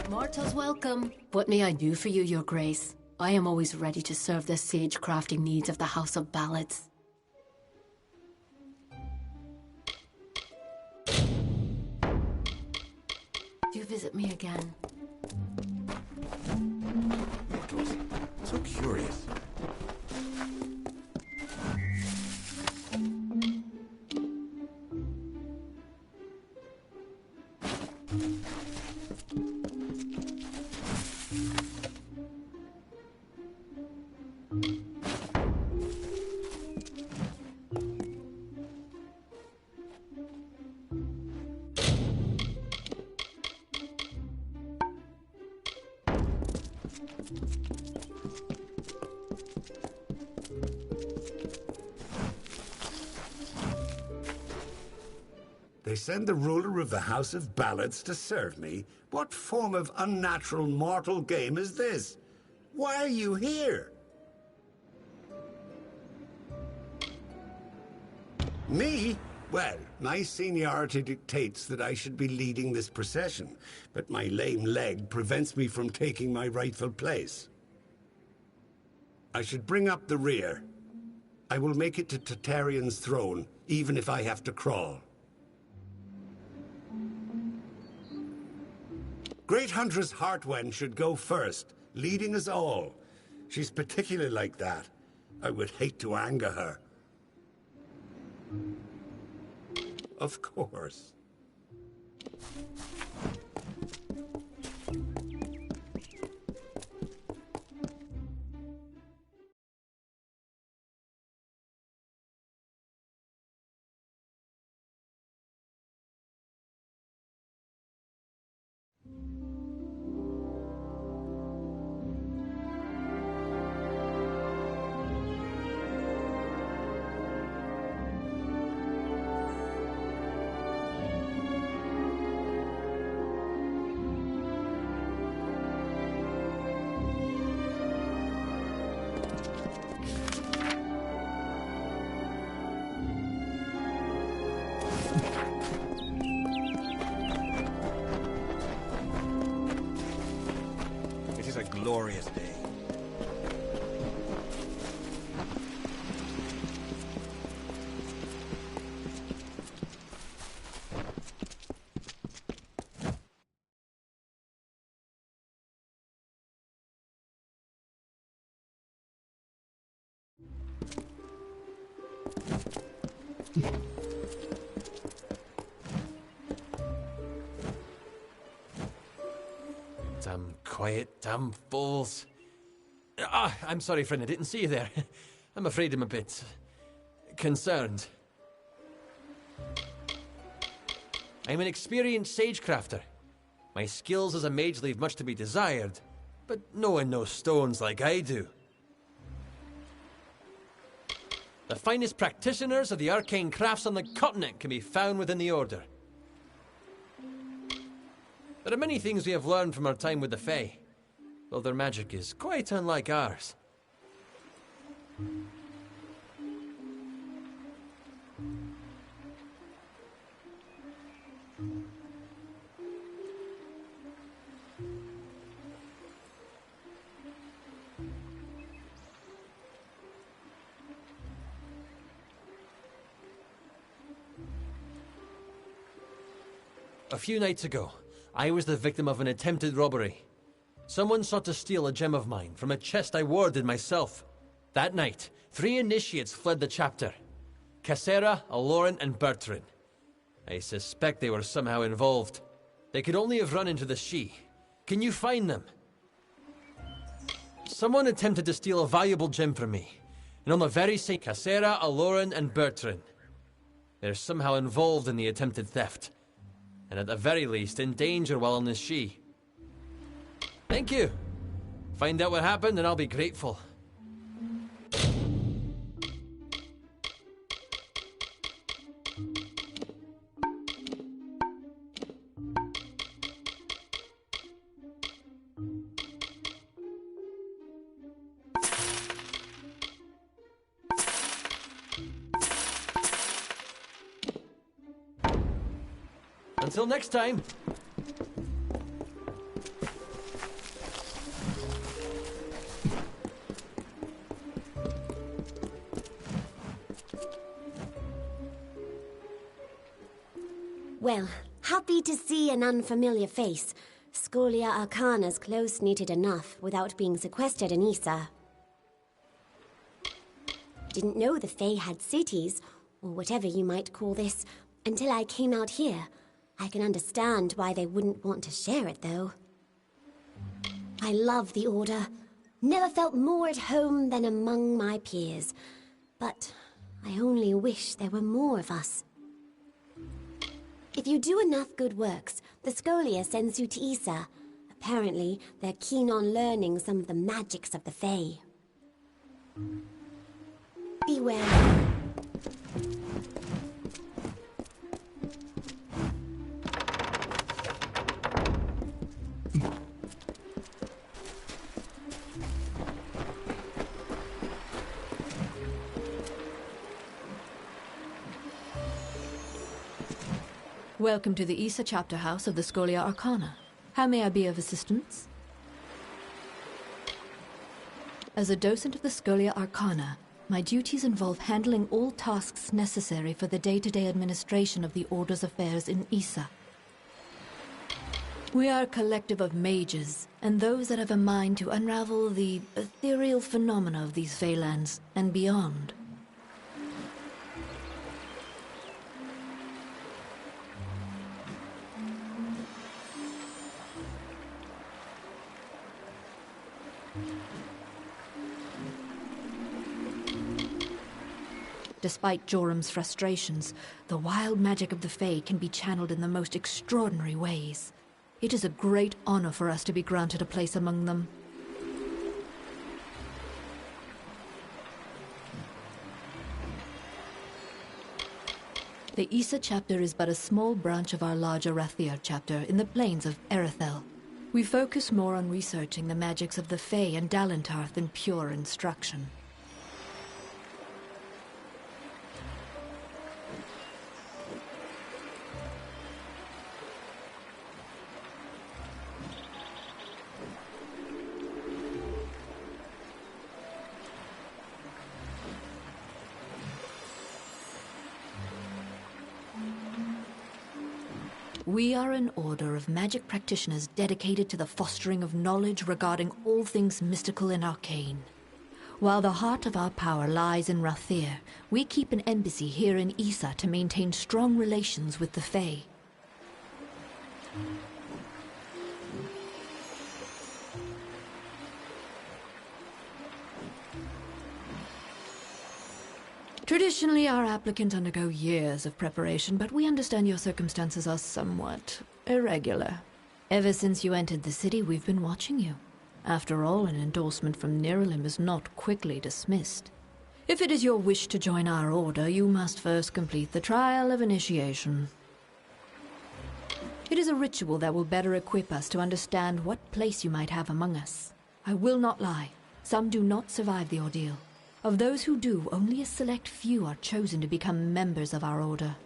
Mortals welcome. What may I do for you, Your Grace? I am always ready to serve the sage crafting needs of the House of Ballads. Do visit me again. Mortals, so curious. They send the ruler of the House of Ballads to serve me? What form of unnatural mortal game is this? Why are you here? Me? Well, my seniority dictates that I should be leading this procession, but my lame leg prevents me from taking my rightful place. I should bring up the rear. I will make it to Tartarean's throne, even if I have to crawl. Great Huntress Heartwen should go first, leading us all. She's particularly like that. I would hate to anger her. Of course. Glorious day. Damn quiet, damn fools. I'm sorry, friend, I didn't see you there. I'm afraid I'm a bit concerned. I'm an experienced sagecrafter. My skills as a mage leave much to be desired, but no one knows stones like I do. The finest practitioners of the arcane crafts on the continent can be found within the Order. There are many things we have learned from our time with the Fae, though their magic is quite unlike ours. A few nights ago, I was the victim of an attempted robbery. Someone sought to steal a gem of mine from a chest I warded myself. That night, 3 initiates fled the chapter. Cassera, Aloran, and Bertrand. I suspect they were somehow involved. They could only have run into the She. Can you find them? Someone attempted to steal a valuable gem from me. And on the very same Cassera, Aloran, and Bertrand. They're somehow involved in the attempted theft. And at the very least, in danger while on the She. Thank you. Find out what happened and I'll be grateful. Until next time. Well, happy to see an unfamiliar face. Scholia Arcana's close-knitted enough without being sequestered in Issa. Didn't know the Fae had cities, or whatever you might call this, until I came out here. I can understand why they wouldn't want to share it, though. I love the Order. Never felt more at home than among my peers. But I only wish there were more of us. If you do enough good works, the Scholia sends you to Issa. Apparently, they're keen on learning some of the magics of the Fae. Beware. Welcome to the Issa chapter house of the Scholia Arcana. How may I be of assistance? As a docent of the Scholia Arcana, my duties involve handling all tasks necessary for the day-to-day administration of the Order's affairs in Issa. We are a collective of mages, and those that have a mind to unravel the ethereal phenomena of these Fey lands and beyond. Despite Jorum's frustrations, the wild magic of the Fae can be channeled in the most extraordinary ways. It is a great honor for us to be granted a place among them. The Issa chapter is but a small branch of our larger Rathir chapter in the plains of Erethel. We focus more on researching the magics of the Fae and Dalentarth than pure instruction. We are an order of magic practitioners dedicated to the fostering of knowledge regarding all things mystical and arcane. While the heart of our power lies in Rathir, we keep an embassy here in Issa to maintain strong relations with the Fae. Traditionally, our applicants undergo years of preparation, but we understand your circumstances are somewhat irregular. Ever since you entered the city, we've been watching you. After all, an endorsement from Niralim is not quickly dismissed. If it is your wish to join our order, you must first complete the trial of initiation. It is a ritual that will better equip us to understand what place you might have among us. I will not lie. Some do not survive the ordeal. Of those who do, only a select few are chosen to become members of our order.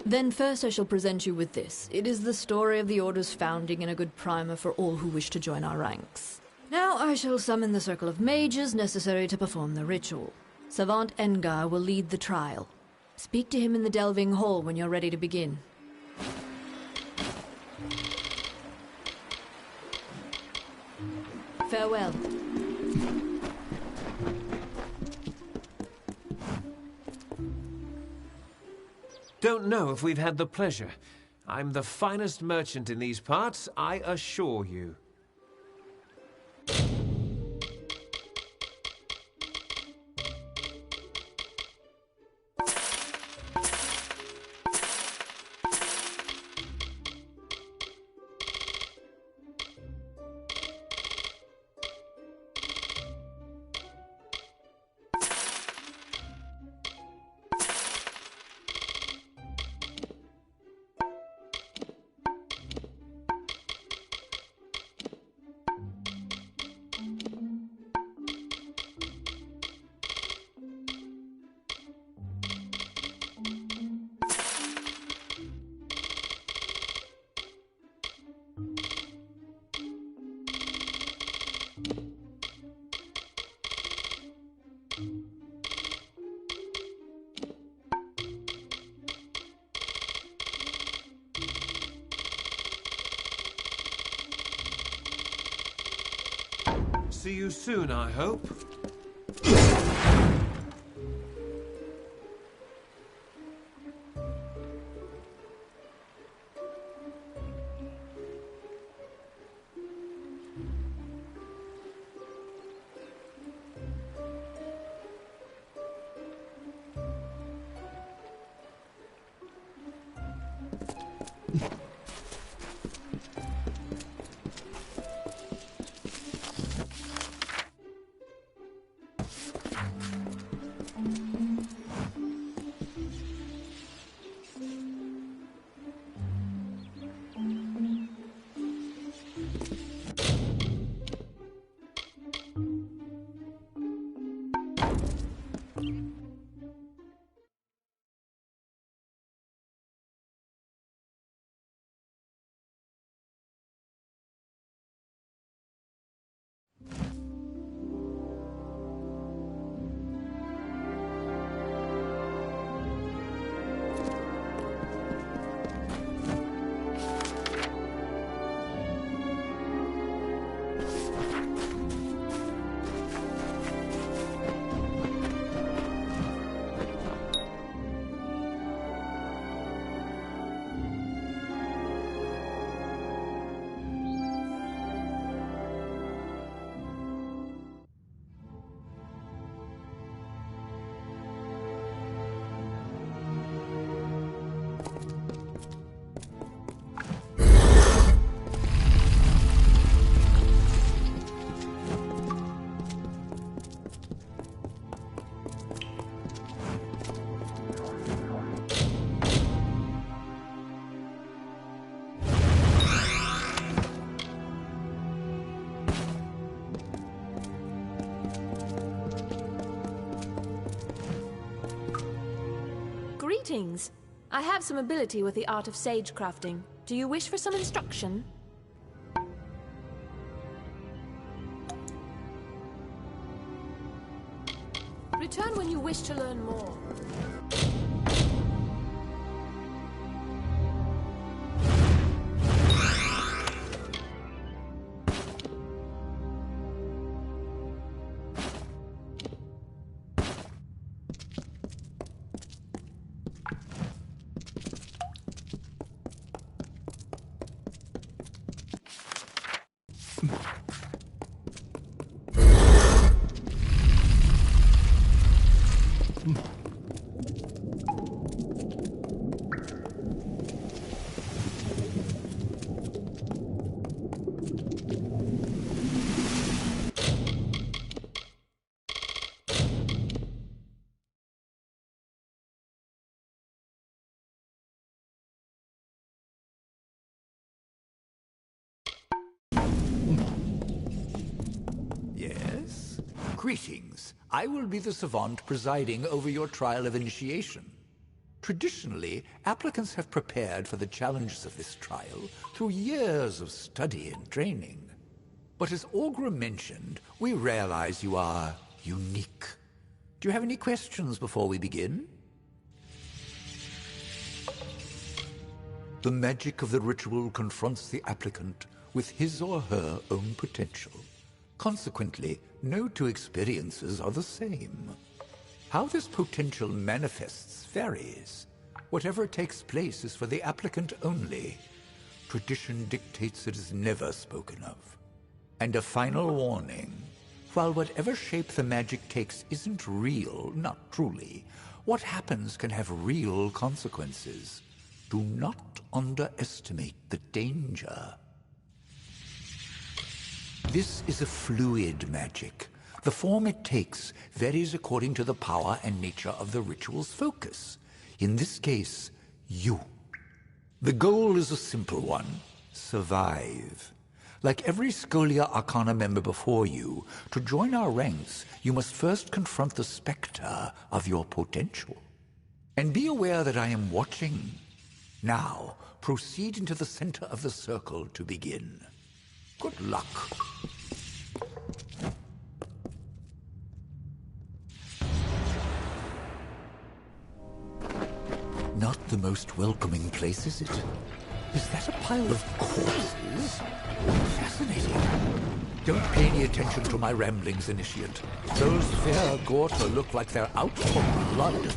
Then first I shall present you with this. It is the story of the order's founding and a good primer for all who wish to join our ranks. Now I shall summon the circle of mages necessary to perform the ritual. Savant Engar will lead the trial. Speak to him in the Delving Hall when you're ready to begin. Farewell. Don't know if we've had the pleasure. I'm the finest merchant in these parts, I assure you. See you soon, I hope. Greetings. I have some ability with the art of sage crafting. Do you wish for some instruction? Return when you wish to learn more. Yes? Greetings. I will be the savant presiding over your trial of initiation. Traditionally, applicants have prepared for the challenges of this trial through years of study and training. But as Augur mentioned, we realize you are unique. Do you have any questions before we begin? The magic of the ritual confronts the applicant with his or her own potential. Consequently, no two experiences are the same. How this potential manifests varies. Whatever takes place is for the applicant only. Tradition dictates it is never spoken of. And a final warning. While whatever shape the magic takes isn't real, not truly, what happens can have real consequences. Do not underestimate the danger. This is a fluid magic. The form it takes varies according to the power and nature of the ritual's focus. In this case, you. The goal is a simple one: survive. Like every Scholia Arcana member before you, to join our ranks, you must first confront the specter of your potential. And be aware that I am watching. Now, proceed into the center of the circle to begin. Good luck. Not the most welcoming place, is it? Is that a pile of corpses? Fascinating. Don't pay any attention to my ramblings, Initiate. Those fair Gorta look like they're out for blood.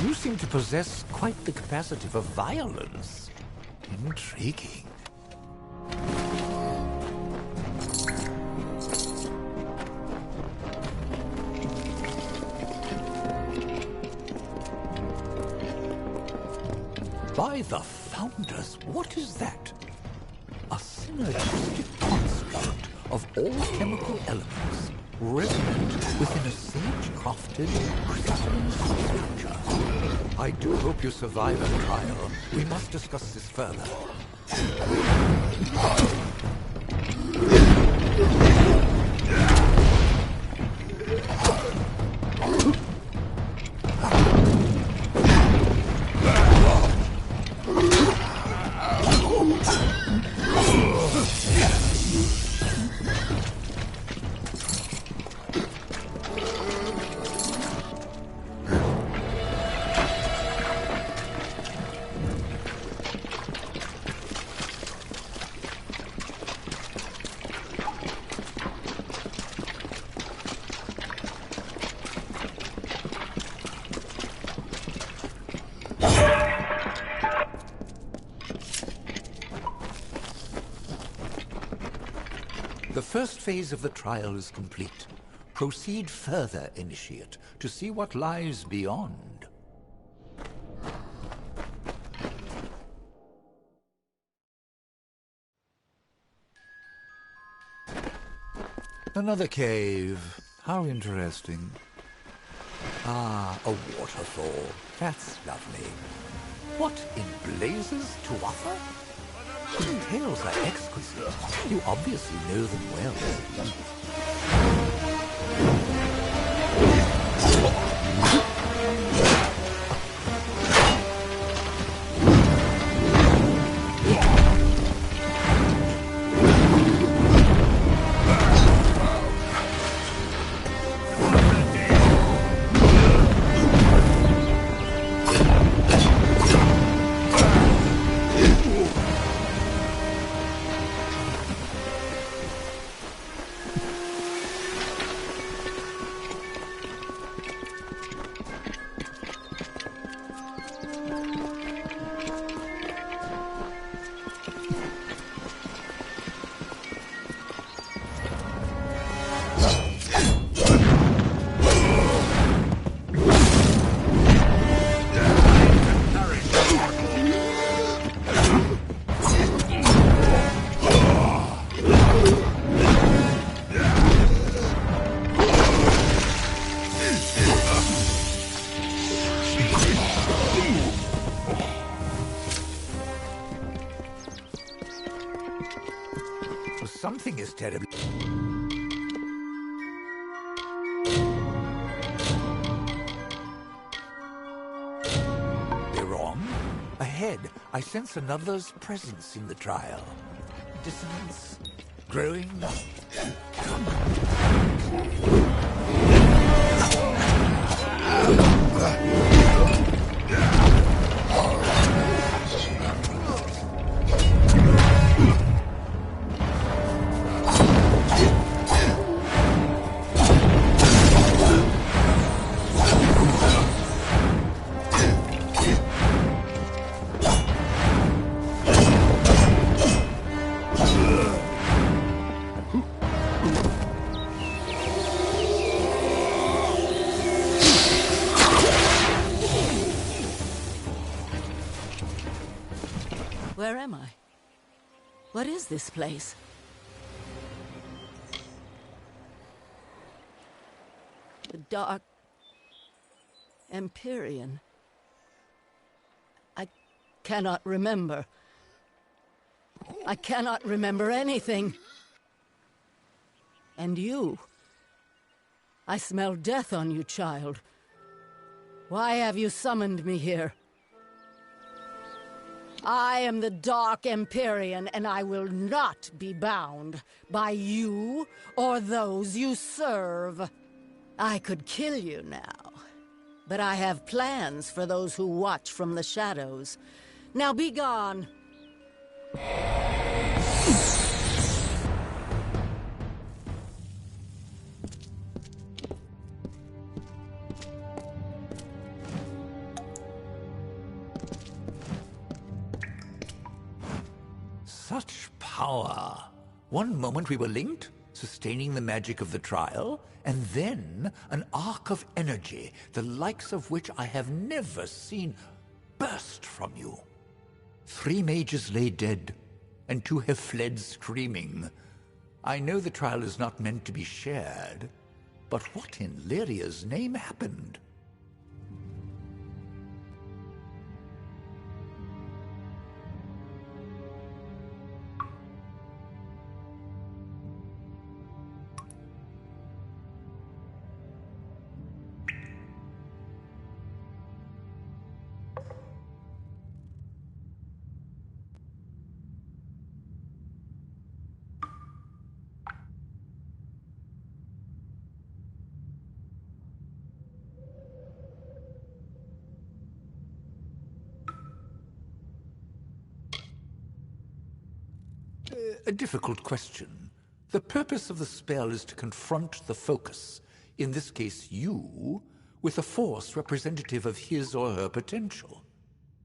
You seem to possess quite the capacity for violence. Intriguing. By the Founders, what is that? A synergistic construct of all chemical elements resonant within a sage-crafted crystalline structure. I do hope you survive a trial. We must discuss this further. The first phase of the trial is complete. Proceed further, Initiate, to see what lies beyond. Another cave. How interesting. Ah, a waterfall. That's lovely. What in blazes to offer? The details are exquisite. You obviously know them well. Something is terrible. They're wrong. Ahead, I sense another's presence in the trial. Dissonance. Growing. Where am I? What is this place? The Dark Empyrean. I cannot remember. I cannot remember anything. And you. I smell death on you, child. Why have you summoned me here? I am the Dark Empyrean, and I will not be bound by you or those you serve. I could kill you now, but I have plans for those who watch from the shadows. Now be gone. Such power! One moment we were linked, sustaining the magic of the trial, and then an arc of energy, the likes of which I have never seen, burst from you. 3 mages lay dead, and 2 have fled screaming. I know the trial is not meant to be shared, but what in Lyria's name happened? A difficult question. The purpose of the spell is to confront the focus, in this case you, with a force representative of his or her potential.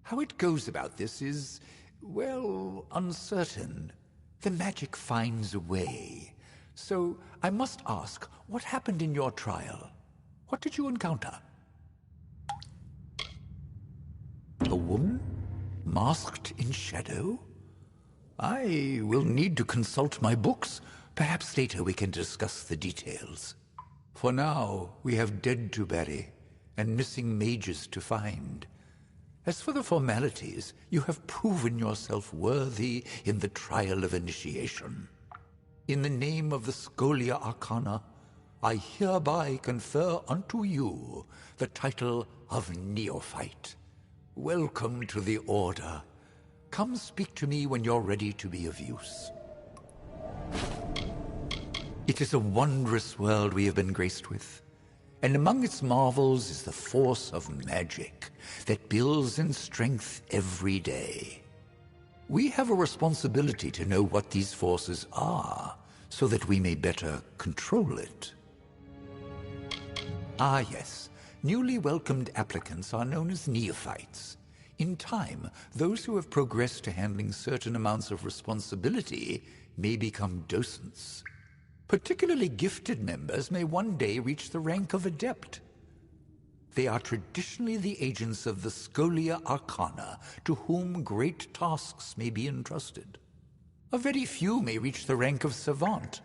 How it goes about this is, well, uncertain. The magic finds a way. So I must ask, what happened in your trial? What did you encounter? A woman? Masked in shadow? I will need to consult my books. Perhaps later we can discuss the details. For now, we have dead to bury and missing mages to find. As for the formalities, you have proven yourself worthy in the trial of initiation. In the name of the Scholia Arcana, I hereby confer unto you the title of Neophyte. Welcome to the Order. Come speak to me when you're ready to be of use. It is a wondrous world we have been graced with, and among its marvels is the force of magic that builds in strength every day. We have a responsibility to know what these forces are, so that we may better control it. Ah yes, newly welcomed applicants are known as neophytes. In time, those who have progressed to handling certain amounts of responsibility may become docents. Particularly gifted members may one day reach the rank of adept. They are traditionally the agents of the Scholia Arcana, to whom great tasks may be entrusted. A very few may reach the rank of savant.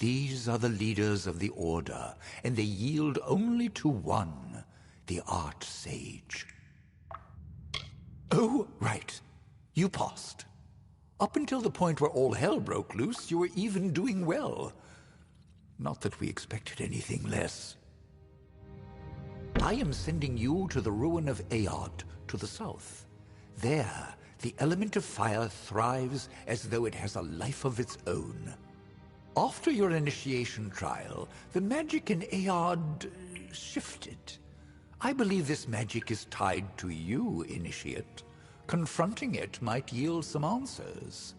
These are the leaders of the Order, and they yield only to one, the Art Sage. Oh, right. You passed. Up until the point where all hell broke loose, you were even doing well. Not that we expected anything less. I am sending you to the ruin of Aod, to the south. There, the element of fire thrives as though it has a life of its own. After your initiation trial, the magic in Aod shifted. I believe this magic is tied to you, Initiate. Confronting it might yield some answers.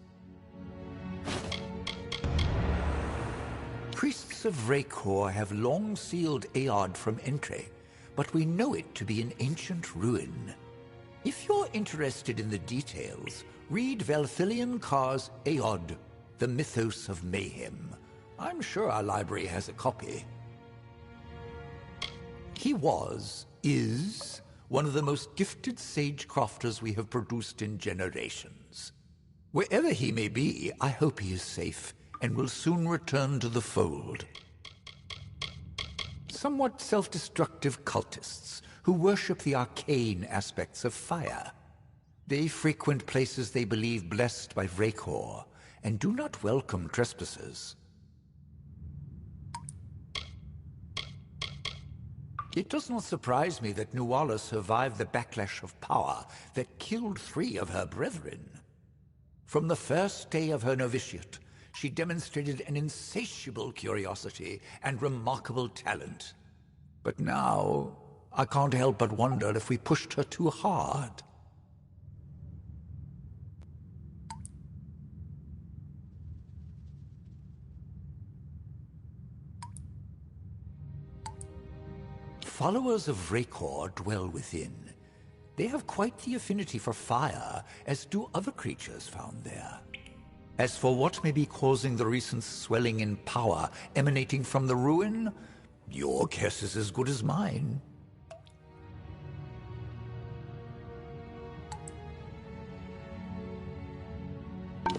Priests of Raykor have long sealed Aod from entry, but we know it to be an ancient ruin. If you're interested in the details, read Velthilian Carr's Aod, the Mythos of Mayhem. I'm sure our library has a copy. He is, one of the most gifted sage-crafters we have produced in generations. Wherever he may be, I hope he is safe and will soon return to the fold. Somewhat self-destructive cultists who worship the arcane aspects of fire. They frequent places they believe blessed by Vrakor and do not welcome trespassers. It does not surprise me that Nuala survived the backlash of power that killed 3 of her brethren. From the first day of her novitiate, she demonstrated an insatiable curiosity and remarkable talent. But now, I can't help but wonder if we pushed her too hard. Followers of Vrakor dwell within. They have quite the affinity for fire, as do other creatures found there. As for what may be causing the recent swelling in power emanating from the ruin, your guess is as good as mine.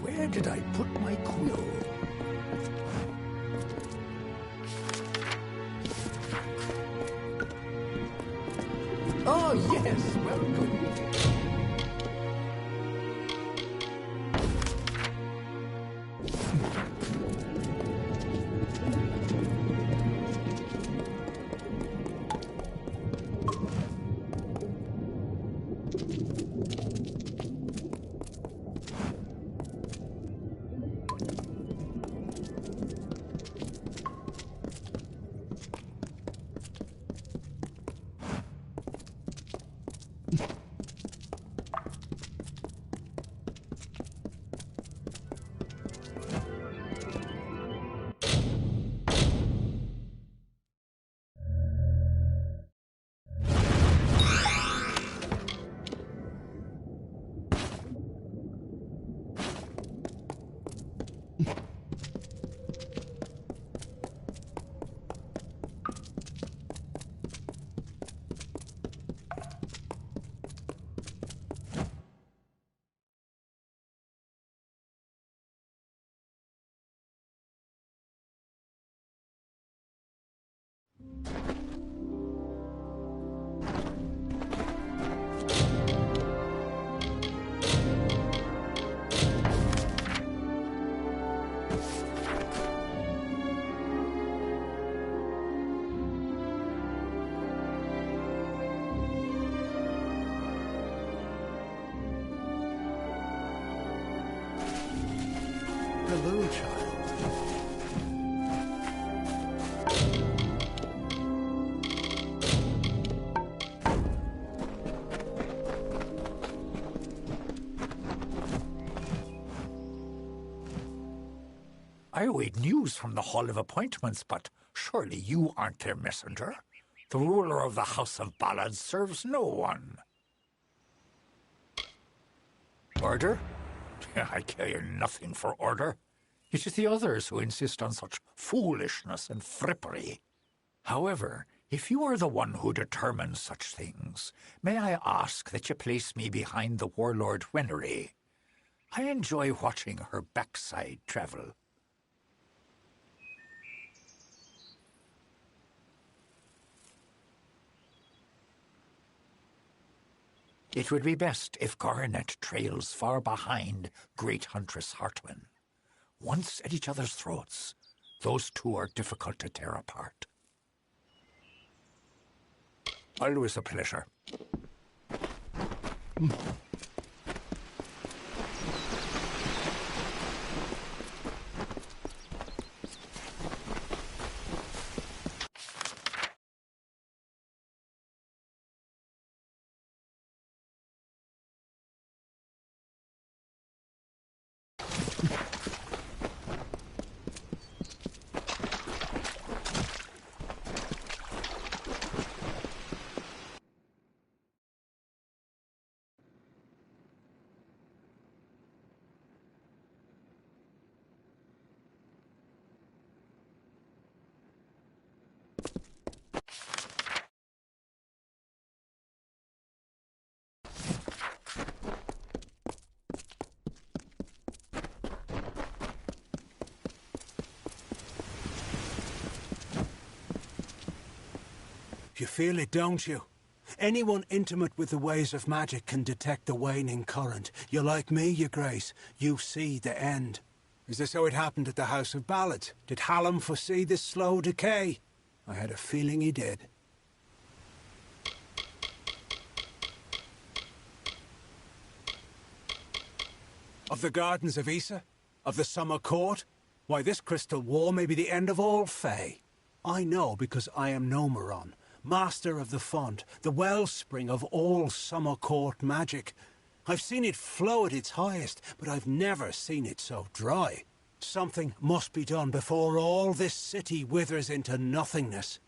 Where did I put my quill? Oh, yes, welcome. Hello, child. I await news from the Hall of Appointments, but surely you aren't their messenger. The ruler of the House of Ballad serves no one. Order? I care nothing for order. It is the others who insist on such foolishness and frippery. However, if you are the one who determines such things, may I ask that you place me behind the warlord Wenery? I enjoy watching her backside travel. It would be best if Garnet trails far behind Great Huntress Hartman. Once at each other's throats, those two are difficult to tear apart. Always a pleasure. You feel it, don't you? Anyone intimate with the ways of magic can detect the waning current. You're like me, your grace. You see the end. Is this how it happened at the House of Ballads? Did Hallam foresee this slow decay? I had a feeling he did. Of the Gardens of Issa? Of the Summer Court? Why, this crystal war may be the end of all Fae. I know because I am Nomeron, master of the font, the wellspring of all Summer Court magic. I've seen it flow at its highest, but I've never seen it so dry. Something must be done before all this city withers into nothingness.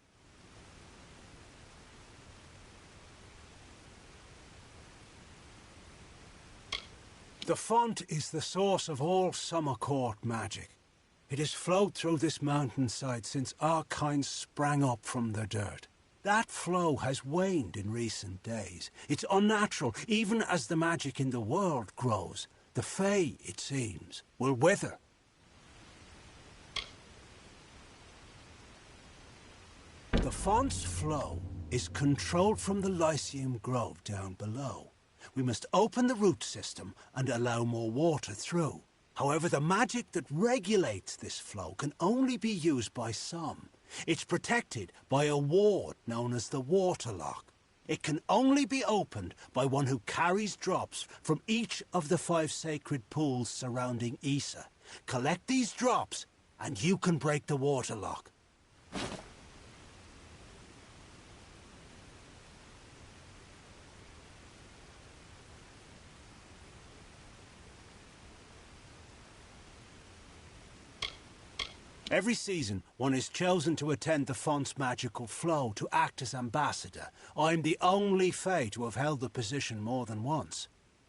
The font is the source of all Summer Court magic. It has flowed through this mountainside since our kind sprang up from the dirt. That flow has waned in recent days. It's unnatural, even as the magic in the world grows. The Fae, it seems, will wither. The font's flow is controlled from the Lyceum Grove down below. We must open the root system and allow more water through. However, the magic that regulates this flow can only be used by some. It's protected by a ward known as the Waterlock. It can only be opened by one who carries drops from each of the 5 sacred pools surrounding Issa. Collect these drops, and you can break the Waterlock. Every season, one is chosen to attend the font's magical flow, to act as ambassador. I'm the only Fae to have held the position more than once.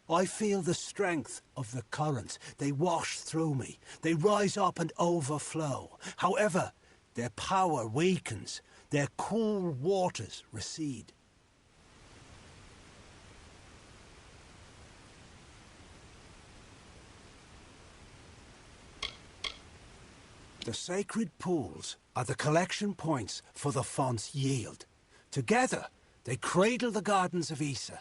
I feel the strength of the currents. They wash through me. They rise up and overflow. However, their power weakens. Their cool waters recede. The sacred pools are the collection points for the font's yield. Together, they cradle the Gardens of Issa.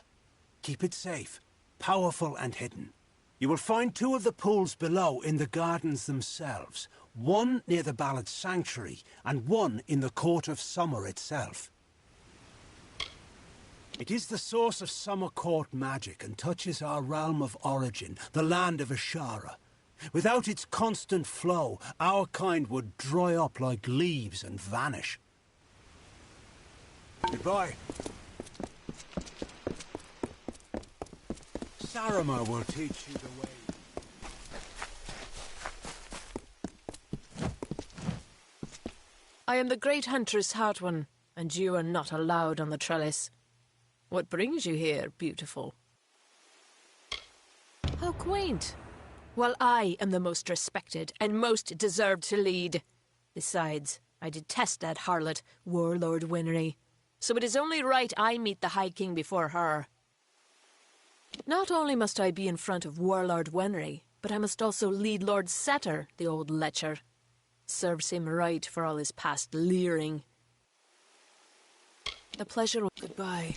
Keep it safe, powerful and hidden. You will find 2 of the pools below in the gardens themselves. One near the Ballad Sanctuary, and one in the Court of Summer itself. It is the source of Summer Court magic and touches our realm of origin, the land of Ashara. Without its constant flow, our kind would dry up like leaves and vanish. Goodbye. Saramar will teach you the way. I am the great huntress Hartwan, and you are not allowed on the trellis. What brings you here, beautiful? How quaint! Well, I am the most respected and most deserved to lead. Besides, I detest that harlot, Warlord Winry. So it is only right I meet the High King before her. Not only must I be in front of Warlord Winry, but I must also lead Lord Setter, the old lecher. Serves him right for all his past leering. A pleasure. Goodbye.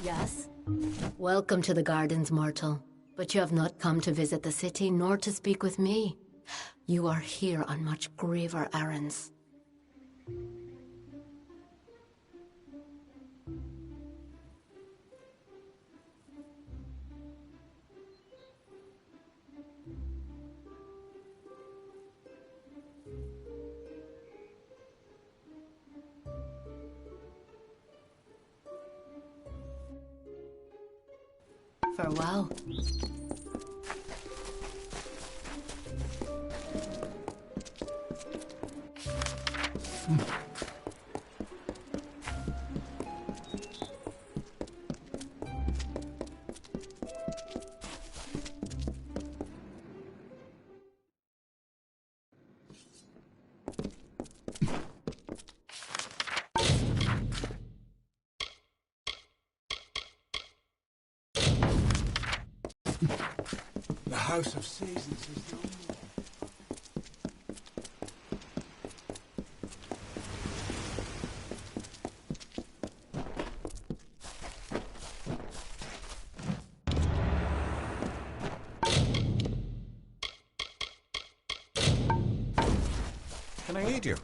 Yes? Welcome to the gardens, mortal. But you have not come to visit the city, nor to speak with me. You are here on much graver errands. Farewell. The House of Seasons is no more. Can I aid you?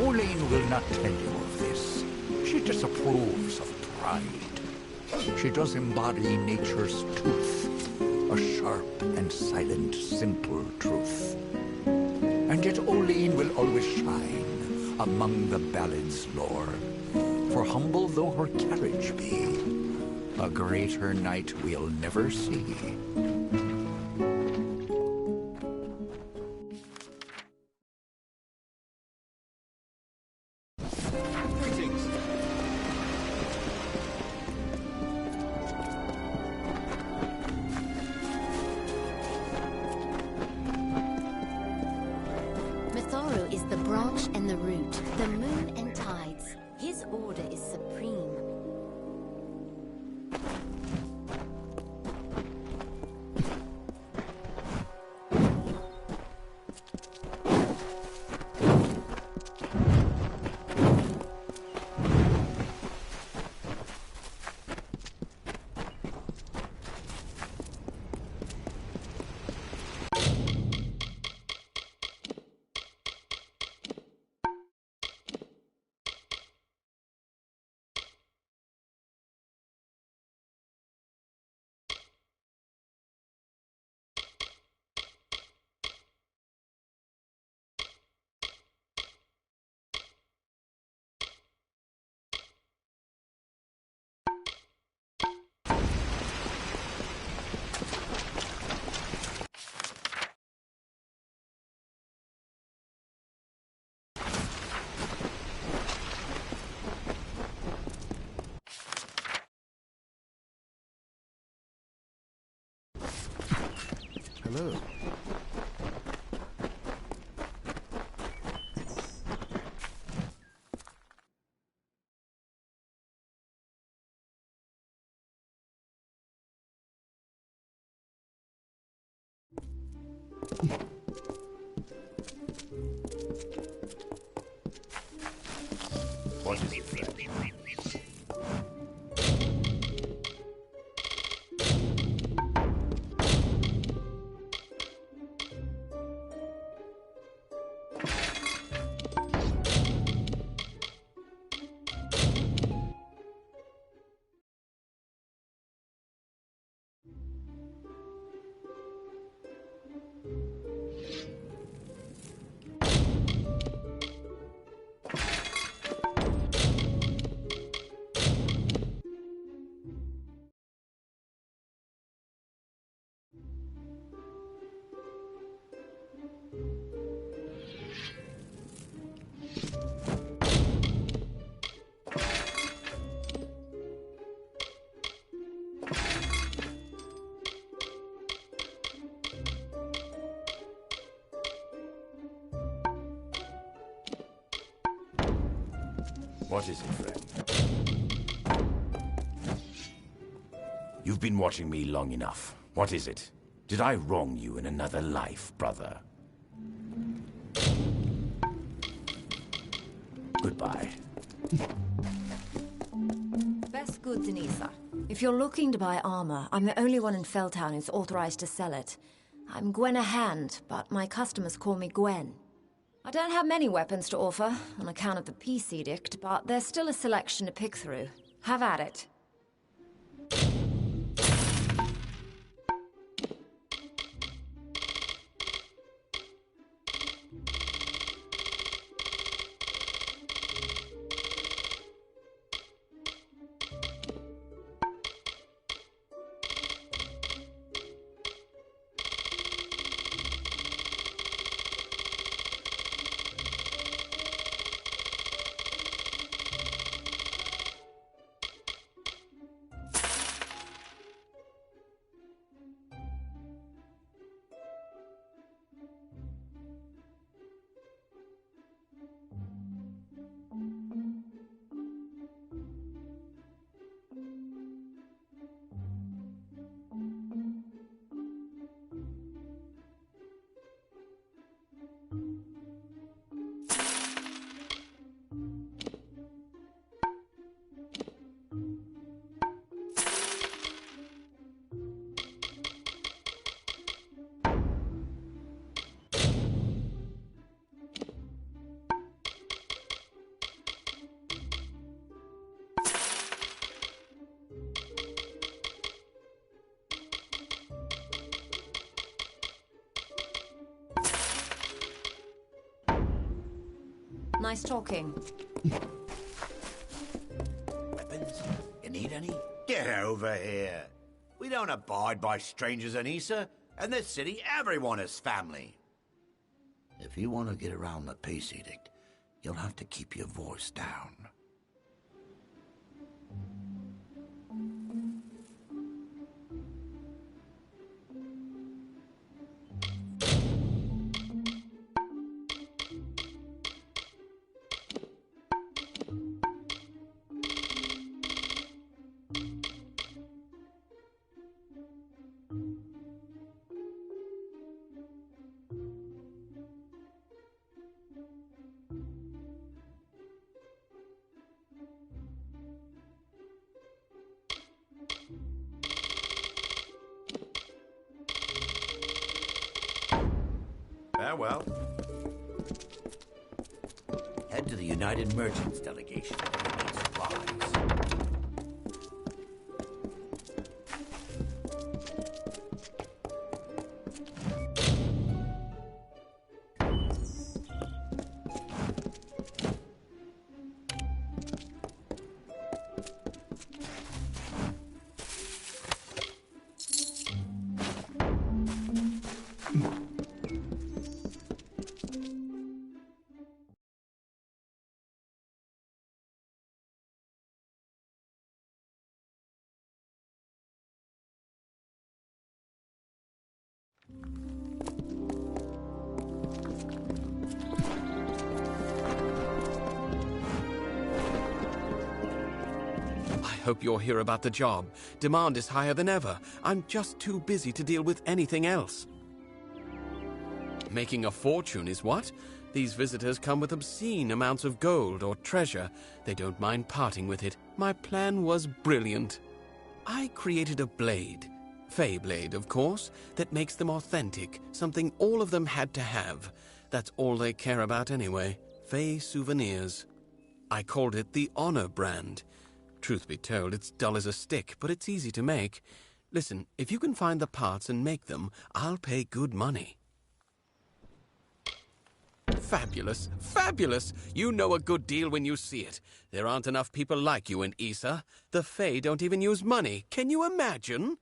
Orlane will not tell you of this. She disapproves of pride. She does embody nature's tooth, a sharp and silent, simple truth. And yet Orlane will always shine among the ballad's lore. For humble though her carriage be, a greater knight we'll never see. Mithoru is the branch and the root, the moon and tides. His order is supreme. Hello. What is it? What is it, friend? You've been watching me long enough. What is it? Did I wrong you in another life, brother? Goodbye. Best goods in Isa. If you're looking to buy armor, I'm the only one in Felltown who's authorized to sell it. I'm Gwenna Hand, but my customers call me Gwen. I don't have many weapons to offer, on account of the peace edict, but there's still a selection to pick through. Have at it. Nice talking. Weapons? You need any? Get over here. We don't abide by strangers in Issa. In this city, everyone is family. If you want to get around the peace edict, you'll have to keep your voice down. Farewell. Head to the United Merchants delegation if you need supplies. I hope you're here about the job. Demand is higher than ever. I'm just too busy to deal with anything else. Making a fortune is what? These visitors come with obscene amounts of gold or treasure. They don't mind parting with it. My plan was brilliant. I created a blade. Fey blade, of course, that makes them authentic, something all of them had to have. That's all they care about anyway. Fey souvenirs. I called it the Honor brand. Truth be told, it's dull as a stick, but it's easy to make. Listen, if you can find the parts and make them, I'll pay good money. Fabulous, fabulous! You know a good deal when you see it. There aren't enough people like you in Issa. The Fae don't even use money. Can you imagine?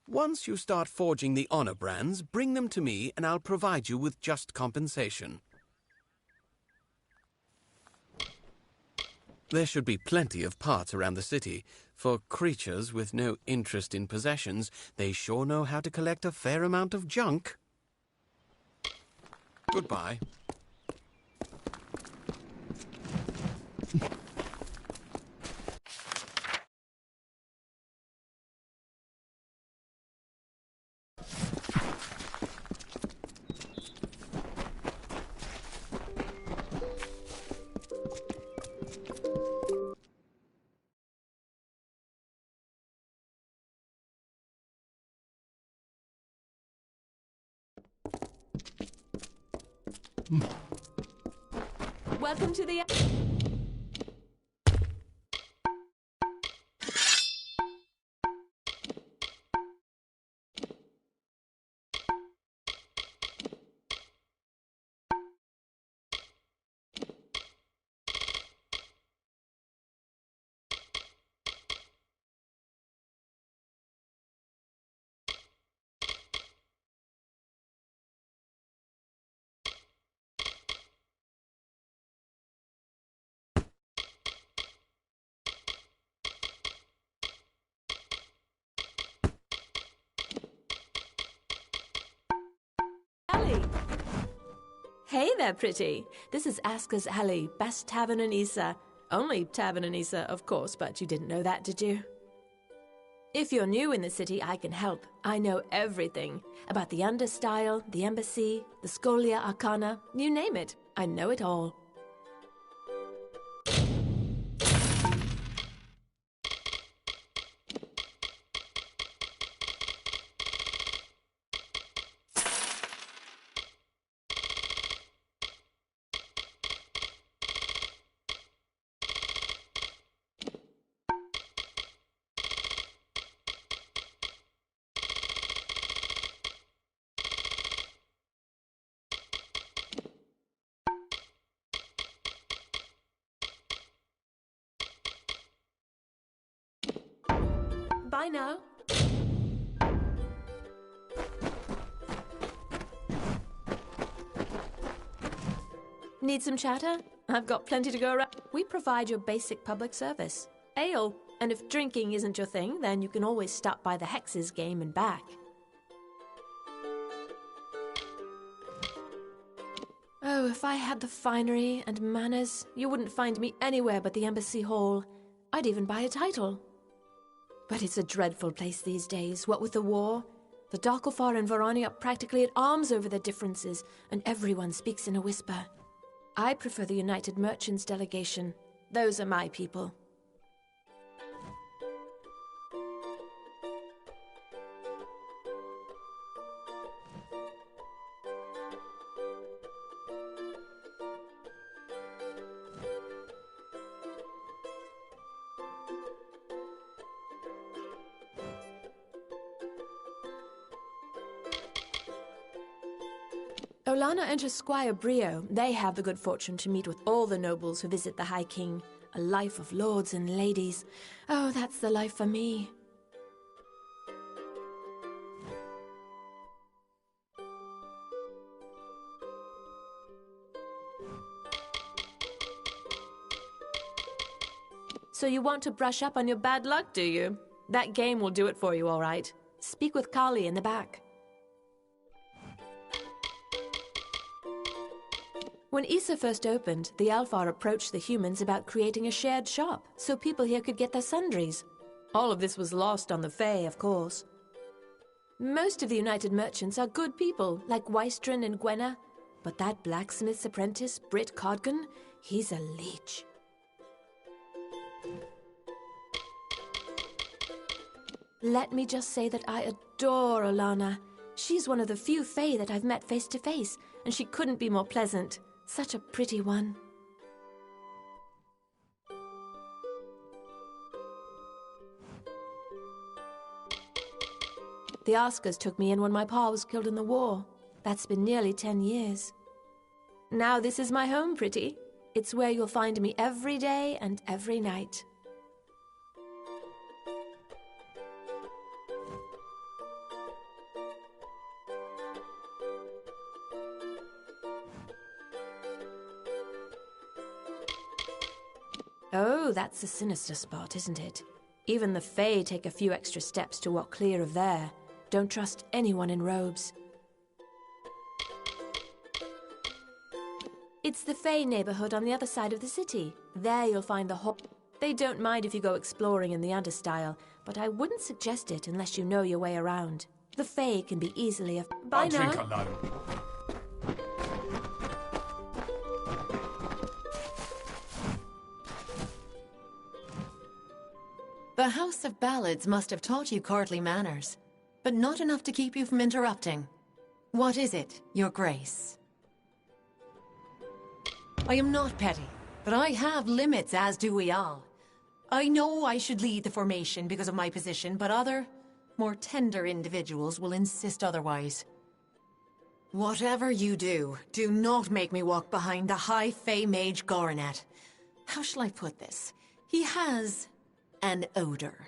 Once you start forging the Honor brands, bring them to me and I'll provide you with just compensation. There should be plenty of parts around the city. For creatures with no interest in possessions, they sure know how to collect a fair amount of junk. Goodbye. Welcome to the... Alley. Hey there, pretty. This is Aska's Alley, best tavern in Issa. Only tavern in Issa, of course, but you didn't know that, did you? If you're new in the city, I can help. I know everything. About the Understyle, the Embassy, the Scholia Arcana, you name it. I know it all. Bye now. Need some chatter? I've got plenty to go around. We provide your basic public service. Ale. And if drinking isn't your thing, then you can always stop by the Hexes game and back. Oh, if I had the finery and manners, you wouldn't find me anywhere but the Embassy Hall. I'd even buy a title. But it's a dreadful place these days, what with the war. The Darkofar and Varani are practically at arms over their differences, and everyone speaks in a whisper. I prefer the United Merchants delegation. Those are my people. Olana and her squire Brio, they have the good fortune to meet with all the nobles who visit the High King. A life of lords and ladies. Oh, that's the life for me. So you want to brush up on your bad luck, do you? That game will do it for you, all right. Speak with Kali in the back. When Issa first opened, the Alfar approached the humans about creating a shared shop, so people here could get their sundries. All of this was lost on the Fae, of course. Most of the United Merchants are good people, like Wystron and Gwenna, but that blacksmith's apprentice, Britt Codgan, he's a leech. Let me just say that I adore Olana. She's one of the few Fae that I've met face to face, and she couldn't be more pleasant. Such a pretty one. The Askers took me in when my pa was killed in the war. That's been nearly 10 years. Now this is my home, pretty. It's where you'll find me every day and every night. Oh, that's a sinister spot, isn't it? Even the Fae take a few extra steps to walk clear of there. Don't trust anyone in robes. It's the Fae neighborhood on the other side of the city. There you'll find the hall. They don't mind if you go exploring in the Understyle, but I wouldn't suggest it unless you know your way around. The Fae can be easily Bye now. I'll drink alone. The House of Ballads must have taught you courtly manners, but not enough to keep you from interrupting. What is it, Your Grace? I am not petty, but I have limits, as do we all. I know I should lead the formation because of my position, but other, more tender individuals will insist otherwise. Whatever you do, do not make me walk behind the High Fae Mage Goronet. How shall I put this? He has an odor.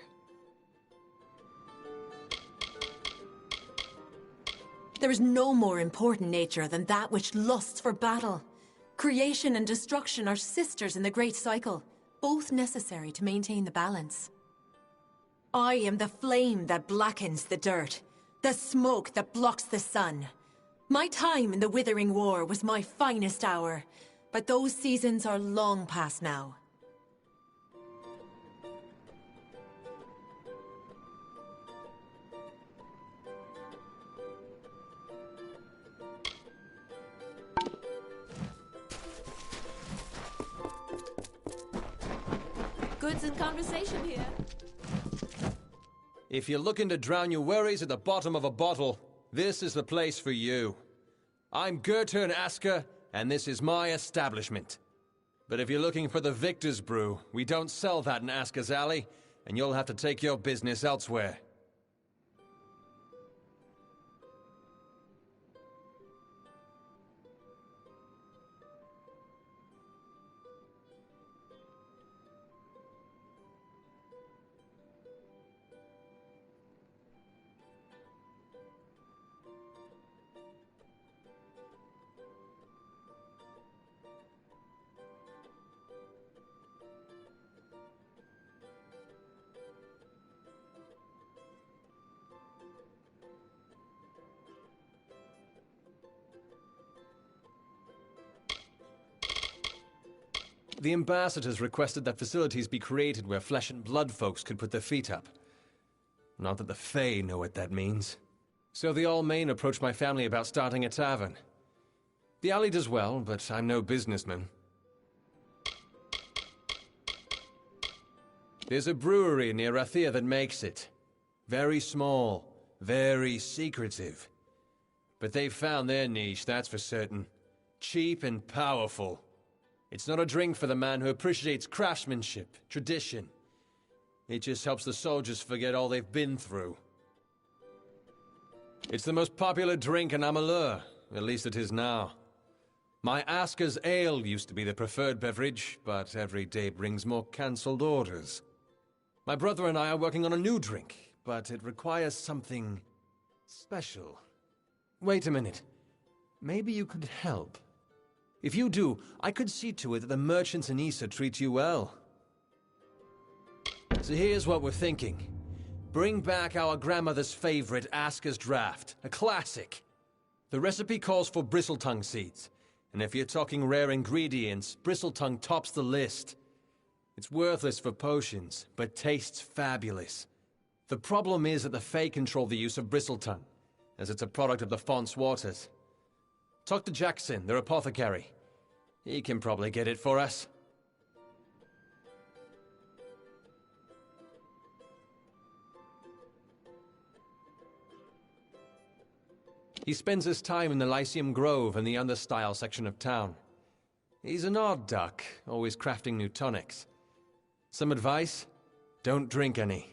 There is no more important nature than that which lusts for battle. Creation and destruction are sisters in the great cycle, both necessary to maintain the balance. I am the flame that blackens the dirt, the smoke that blocks the sun. My time in the Withering War was my finest hour, but those seasons are long past now. Goods and conversation here. If you're looking to drown your worries at the bottom of a bottle, this is the place for you. I'm Gurturn Asker, and this is my establishment. But if you're looking for the Victor's Brew, we don't sell that in Asker's Alley, and you'll have to take your business elsewhere. The ambassadors requested that facilities be created where flesh and blood folks could put their feet up. Not that the Fae know what that means. So the All-Main approached my family about starting a tavern. The alley does well, but I'm no businessman. There's a brewery near Rathia that makes it. Very small, very secretive. But they've found their niche, that's for certain. Cheap and powerful. It's not a drink for the man who appreciates craftsmanship, tradition. It just helps the soldiers forget all they've been through. It's the most popular drink in Amalur, at least it is now. My Asker's Ale used to be the preferred beverage, but every day brings more cancelled orders. My brother and I are working on a new drink, but it requires something special. Wait a minute. Maybe you could help. If you do, I could see to it that the merchants in Issa treat you well. So here's what we're thinking. Bring back our grandmother's favorite Asker's Draft, a classic. The recipe calls for bristletongue seeds, and if you're talking rare ingredients, bristletongue tops the list. It's worthless for potions, but tastes fabulous. The problem is that the Fae control the use of bristletongue, as it's a product of the Font's waters. Talk to Jackson, their apothecary. He can probably get it for us. He spends his time in the Lyceum Grove and the Understyle section of town. He's an odd duck, always crafting new tonics. Some advice? Don't drink any.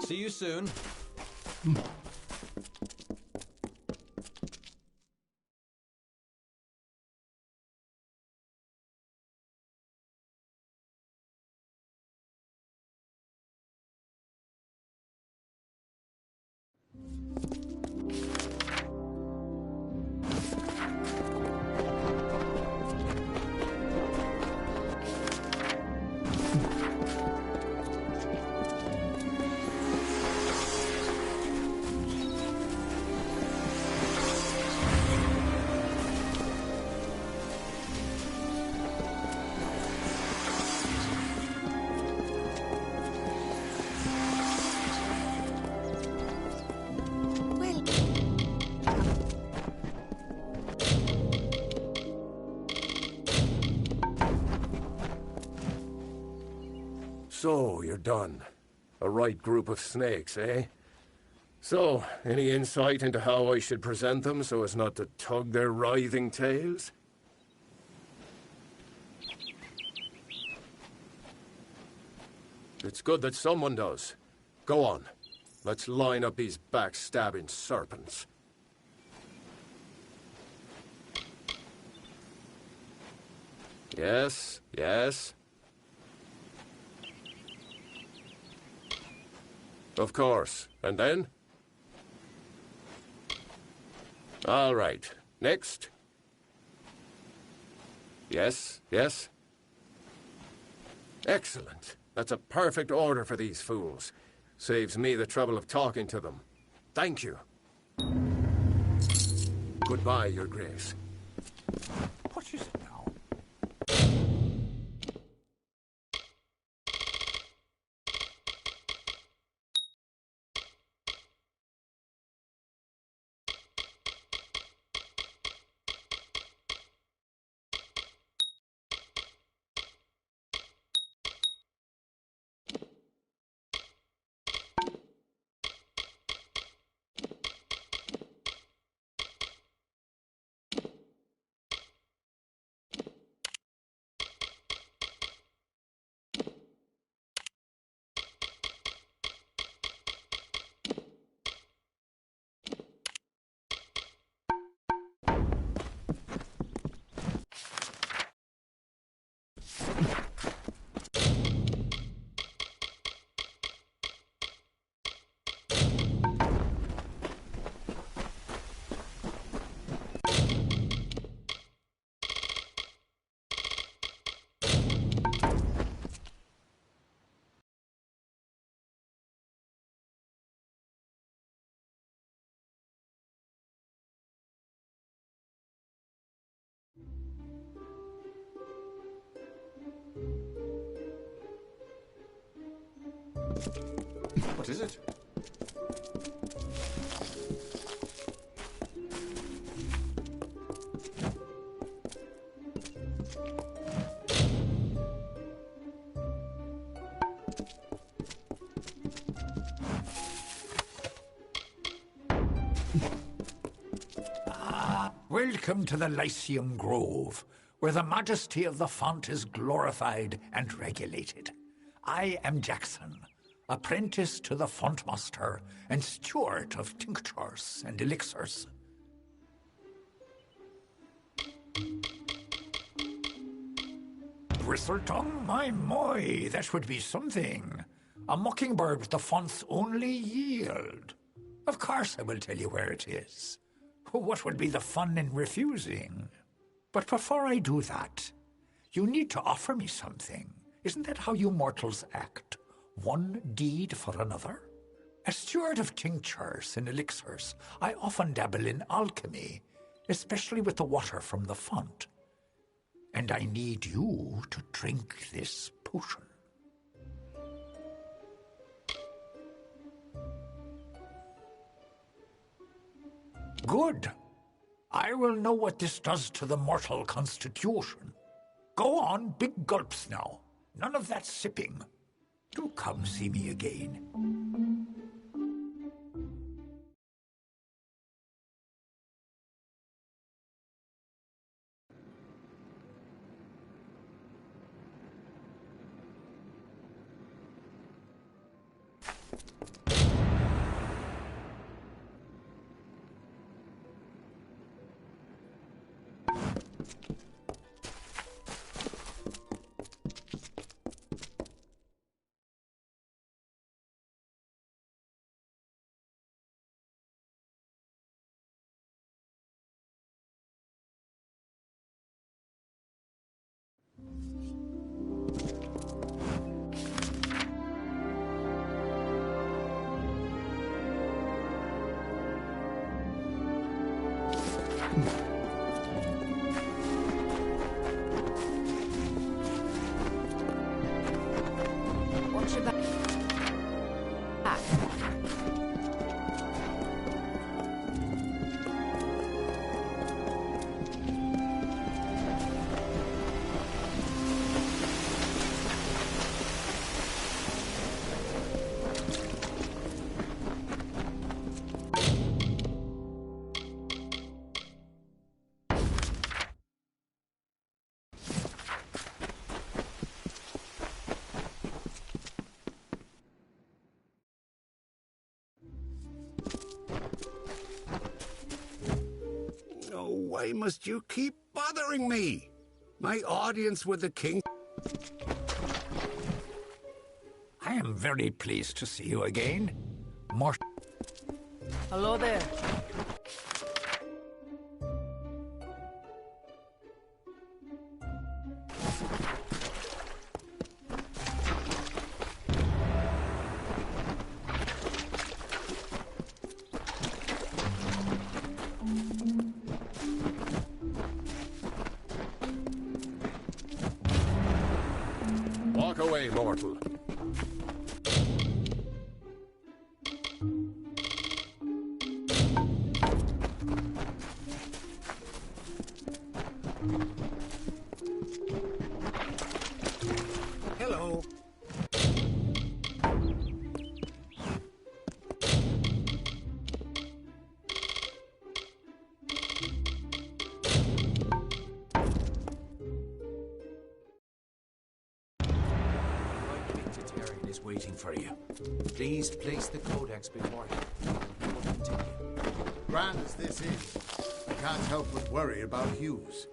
See you soon. So, you're done. A right group of snakes, eh? So, any insight into how I should present them so as not to tug their writhing tails? It's good that someone does. Go on. Let's line up these backstabbing serpents. Yes, yes. Of course. And then? All right. Next. Yes, yes. Excellent. That's a perfect order for these fools. Saves me the trouble of talking to them. Thank you. Goodbye, Your Grace. What is it now? What is it? Welcome to the Lyceum Grove, where the majesty of the font is glorified and regulated. I am Jackson, apprentice to the fontmaster and steward of tinctures and elixirs. Bristletongue, my, that would be something. A mockingbird with the font's only yield. Of course I will tell you where it is. What would be the fun in refusing? But before I do that, you need to offer me something. Isn't that how you mortals act? One deed for another? As steward of tinctures and elixirs, I often dabble in alchemy, especially with the water from the font. And I need you to drink this potion. Good. I will know what this does to the mortal constitution. Go on, big gulps now. None of that sipping. Do come see me again. Why must you keep bothering me? My audience with the king... I am very pleased to see you again. Hello there. Walk away, mortal. Hello. Is waiting for you. Please place the codex before him. We will continue. Grand as this is, I can't help but worry about Hughes.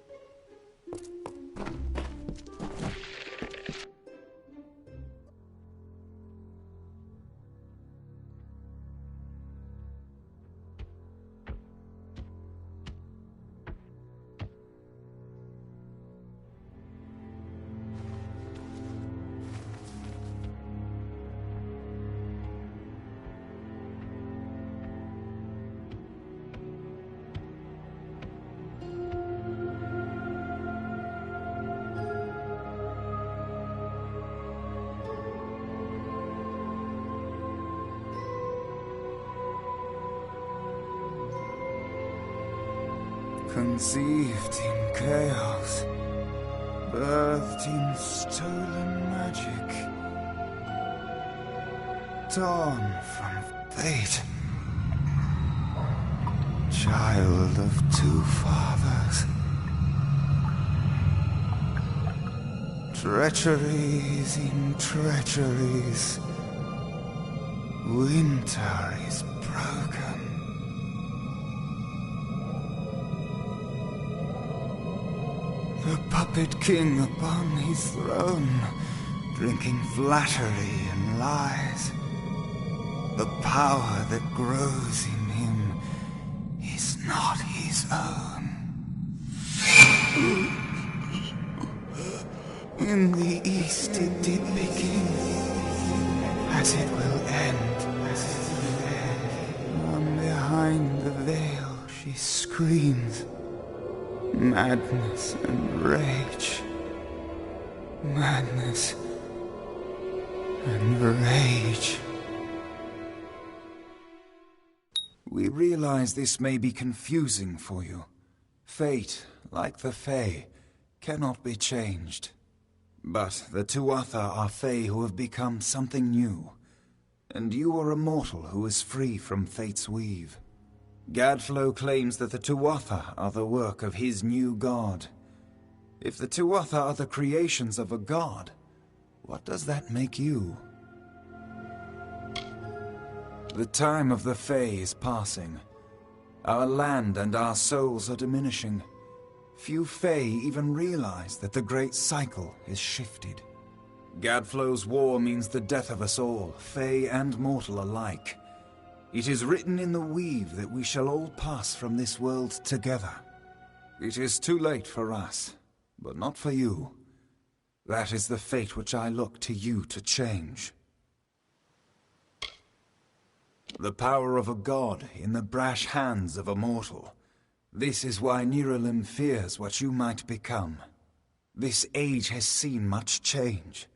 Conceived in chaos, birthed in stolen magic, torn from fate, child of two fathers, treacheries in treacheries, winter is broken. The puppet king upon his throne, drinking flattery and lies. The power that grows in him is not his own. In the east it did begin, as it will end. From behind the veil she screams. Madness and rage. Madness and rage. We realize this may be confusing for you. Fate, like the Fae, cannot be changed. But the Tuatha are Fae who have become something new. And you are a mortal who is free from Fate's weave. Gadflow claims that the Tuatha are the work of his new god. If the Tuatha are the creations of a god, what does that make you? The time of the Fae is passing. Our land and our souls are diminishing. Few Fae even realize that the great cycle is shifted. Gadflow's war means the death of us all, Fae and mortal alike. It is written in the weave that we shall all pass from this world together. It is too late for us, but not for you. That is the fate which I look to you to change. The power of a god in the brash hands of a mortal. This is why Niralim fears what you might become. This age has seen much change.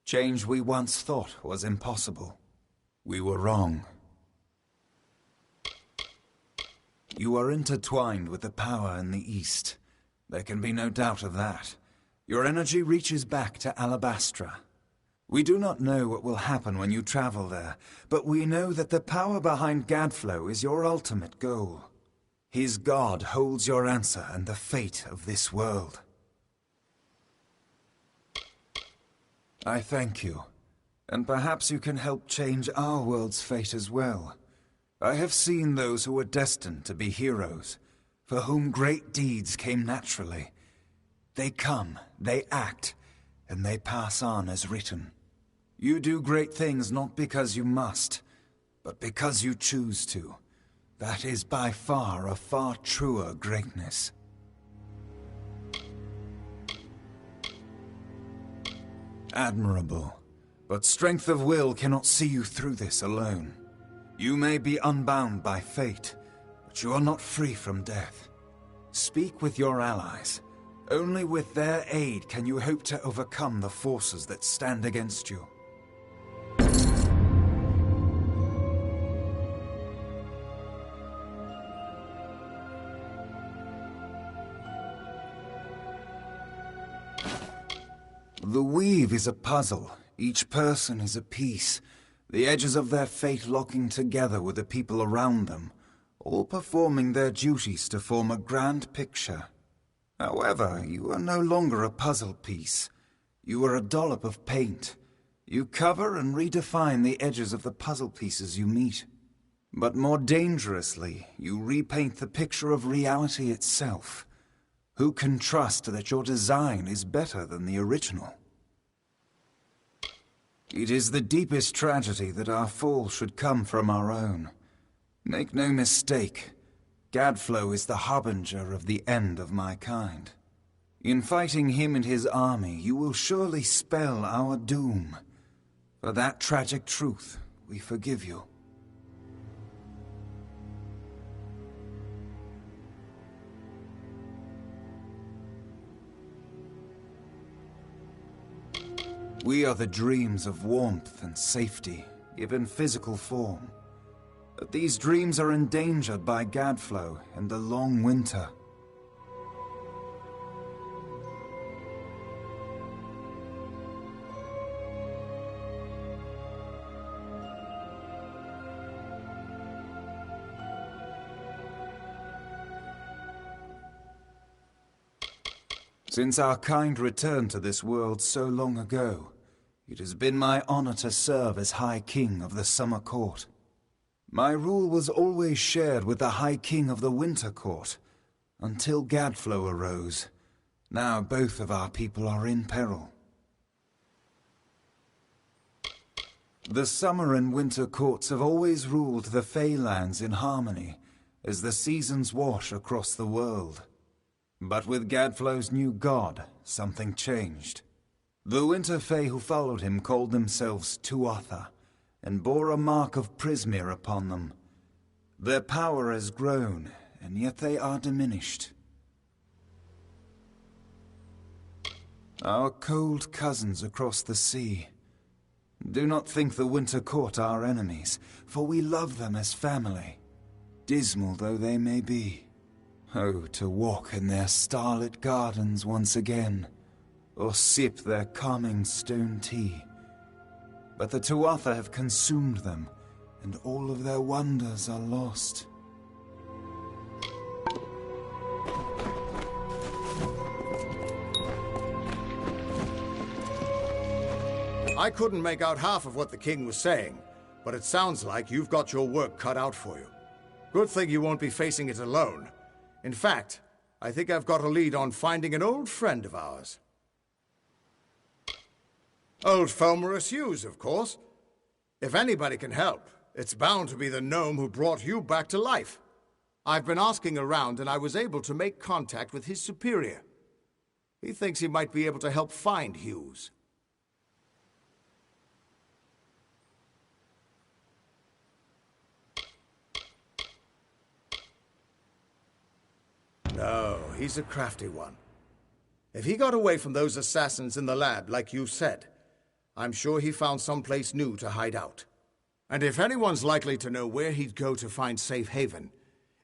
Change we once thought was impossible. We were wrong. You are intertwined with the power in the East. There can be no doubt of that. Your energy reaches back to Alabastra. We do not know what will happen when you travel there, but we know that the power behind Gadflow is your ultimate goal. His god holds your answer and the fate of this world. I thank you, and perhaps you can help change our world's fate as well. I have seen those who were destined to be heroes, for whom great deeds came naturally. They come, they act, and they pass on as written. You do great things not because you must, but because you choose to. That is by far a far truer greatness. Admirable, but strength of will cannot see you through this alone. You may be unbound by fate, but you are not free from death. Speak with your allies. Only with their aid can you hope to overcome the forces that stand against you. The weave is a puzzle. Each person is a piece, the edges of their fate locking together with the people around them, all performing their duties to form a grand picture. However, you are no longer a puzzle piece. You are a dollop of paint. You cover and redefine the edges of the puzzle pieces you meet. But more dangerously, you repaint the picture of reality itself. Who can trust that your design is better than the original? It is the deepest tragedy that our fall should come from our own. Make no mistake, Gadflow is the harbinger of the end of my kind. In fighting him and his army, you will surely spell our doom. For that tragic truth, we forgive you. We are the dreams of warmth and safety, given physical form. But these dreams are endangered by Gadflow and the long winter. Since our kind returned to this world so long ago, it has been my honor to serve as High King of the Summer Court. My rule was always shared with the High King of the Winter Court, until Gadflow arose. Now both of our people are in peril. The Summer and Winter Courts have always ruled the Feylands in harmony, as the seasons wash across the world. But with Gadflow's new god, something changed. The Winter Fae who followed him called themselves Tuatha, and bore a mark of Prismere upon them. Their power has grown, and yet they are diminished. Our cold cousins across the sea. Do not think the Winter Court our enemies, for we love them as family, dismal though they may be. Oh, to walk in their starlit gardens once again, or sip their calming stone tea. But the Tuatha have consumed them, and all of their wonders are lost. I couldn't make out half of what the king was saying, but it sounds like you've got your work cut out for you. Good thing you won't be facing it alone. In fact, I think I've got a lead on finding an old friend of ours. Old Fomorous Hughes, of course. If anybody can help, it's bound to be the gnome who brought you back to life. I've been asking around, and I was able to make contact with his superior. He thinks he might be able to help find Hughes. No, he's a crafty one. If he got away from those assassins in the lab, like you said, I'm sure he found someplace new to hide out. And if anyone's likely to know where he'd go to find safe haven,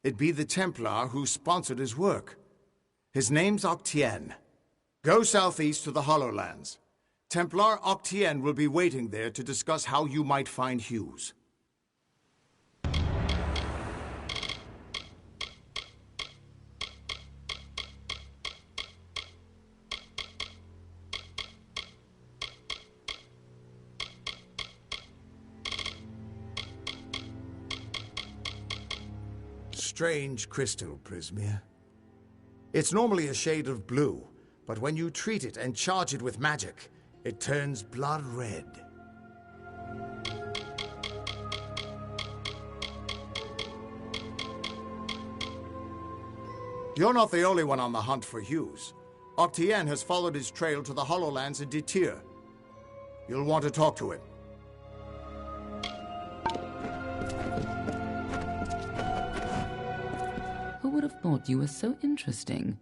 it'd be the Templar who sponsored his work. His name's Octien. Go southeast to the Hollowlands. Templar Octien will be waiting there to discuss how you might find Hughes. Strange crystal, Prismere. It's normally a shade of blue, but when you treat it and charge it with magic, it turns blood red. You're not the only one on the hunt for Hughes. Octien has followed his trail to the Hollowlands in Detir. You'll want to talk to him. Who would have thought you were so interesting?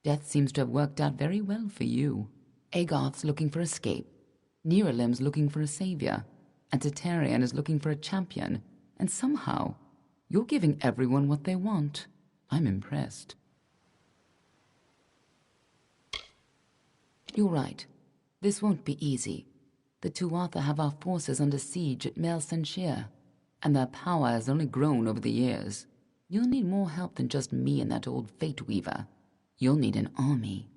Death seems to have worked out very well for you. Agarth's looking for escape. Neuralim's looking for a savior. And Tatarian is looking for a champion. And somehow, you're giving everyone what they want. I'm impressed. You're right. This won't be easy. The Tuatha have our forces under siege at Mel Senshir, and their power has only grown over the years. You'll need more help than just me and that old Fate Weaver. You'll need an army.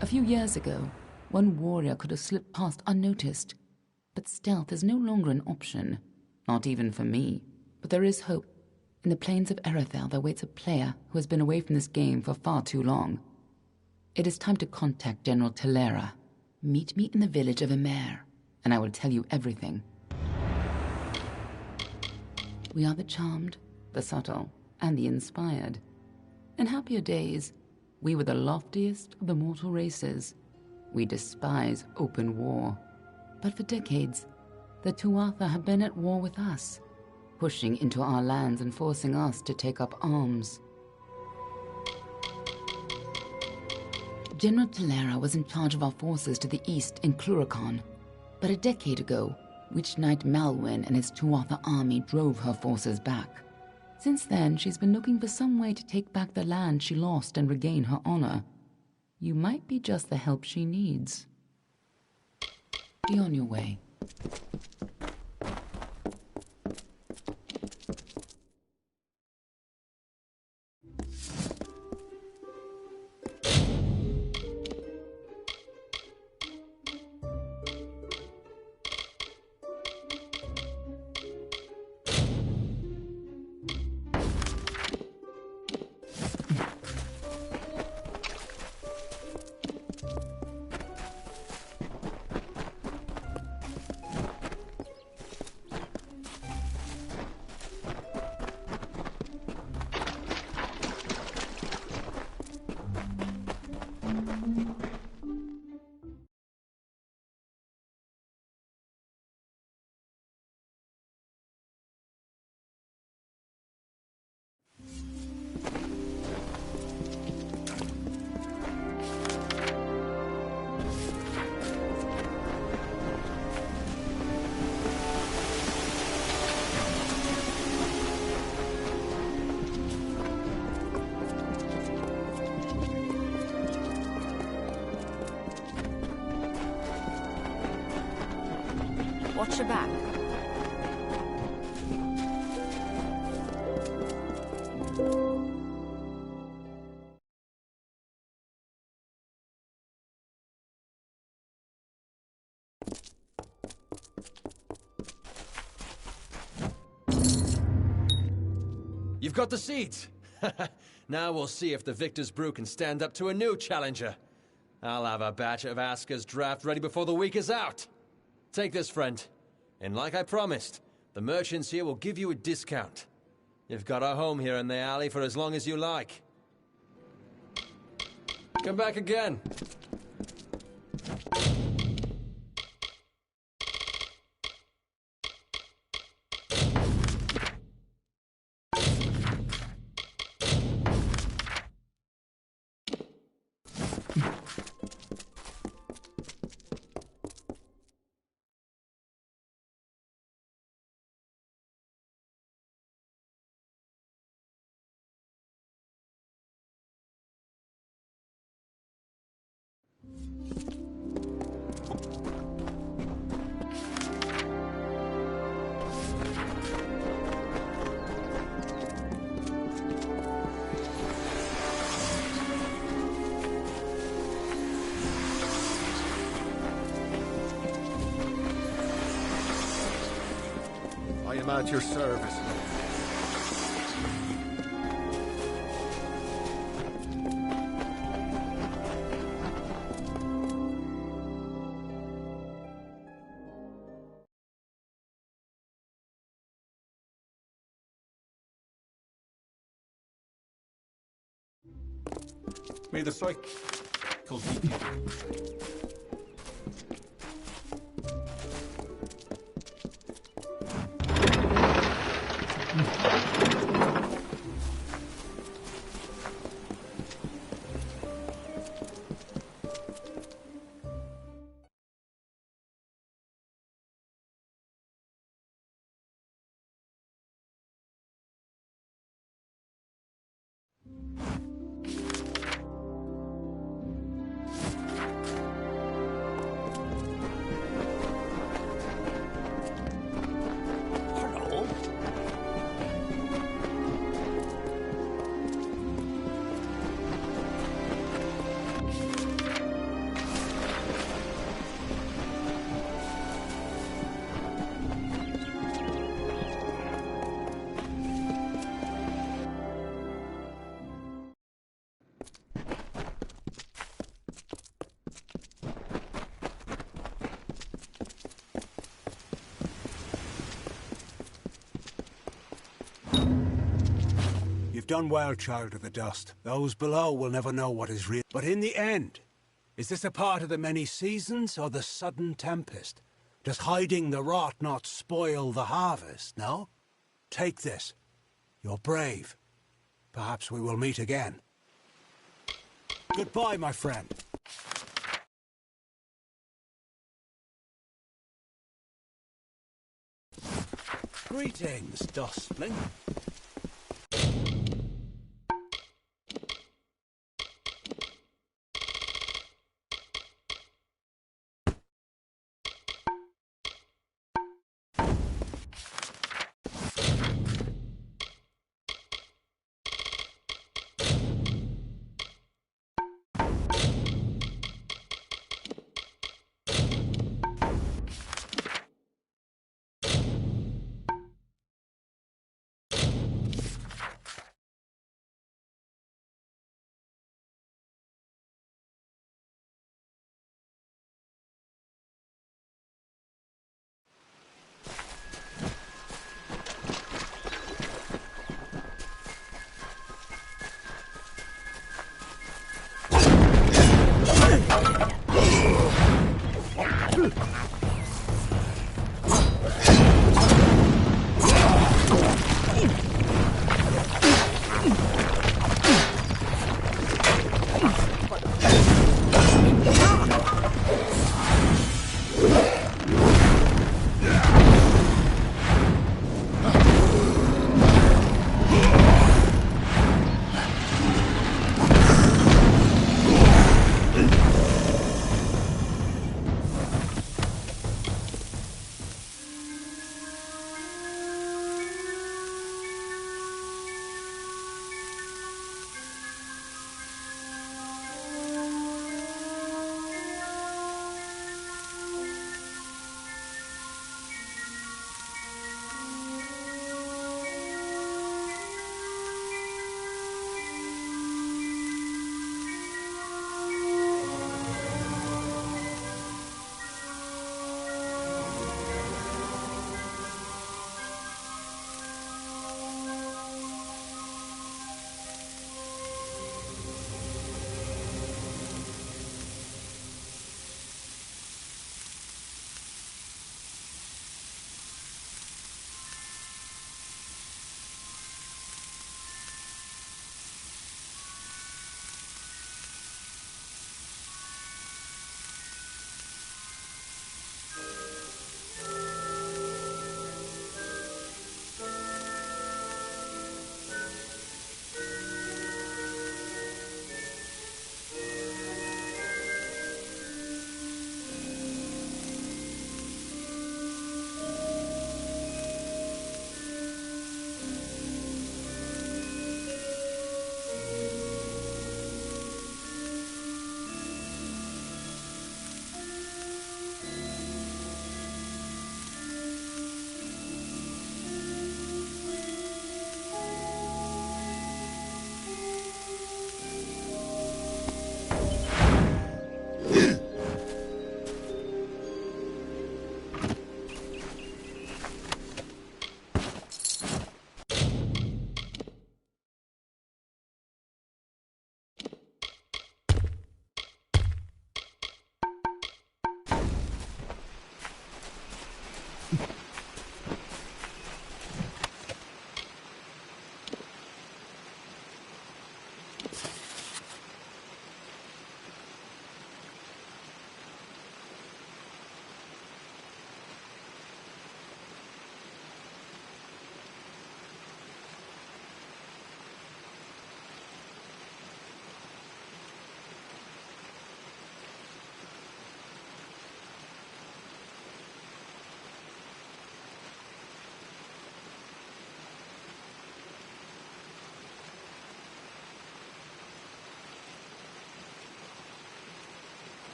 A few years ago, one warrior could have slipped past unnoticed, but stealth is no longer an option, not even for me. But there is hope. In the plains of Erethel there waits a player who has been away from this game for far too long. It is time to contact General Telera. Meet me in the village of Emer, and I will tell you everything. We are the charmed, the subtle, and the inspired. In happier days, we were the loftiest of the mortal races. We despise open war. But for decades, the Tuatha have been at war with us, pushing into our lands and forcing us to take up arms. General Telera was in charge of our forces to the east in Cluracan, but a decade ago, Witch Knight Malwyn and his Tuatha army drove her forces back. Since then, she's been looking for some way to take back the land she lost and regain her honor. You might be just the help she needs. Be on your way. Watch your back. You've got the seeds! Now we'll see if the Victor's Brew can stand up to a new challenger. I'll have a batch of Asker's draft ready before the week is out. Take this, friend. And like I promised, the merchants here will give you a discount. You've got a home here in the alley for as long as you like. Come back again. am at your service. May the cycle keep you. You've done well, child of the dust. Those below will never know what is real. But in the end, is this a part of the many seasons or the sudden tempest? Does hiding the rot not spoil the harvest, no? Take this. You're brave. Perhaps we will meet again. Goodbye, my friend. Greetings, Dustling.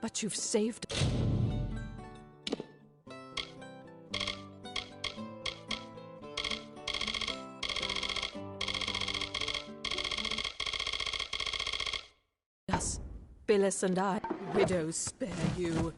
But you've saved... us. Billis and I. Widows spare you.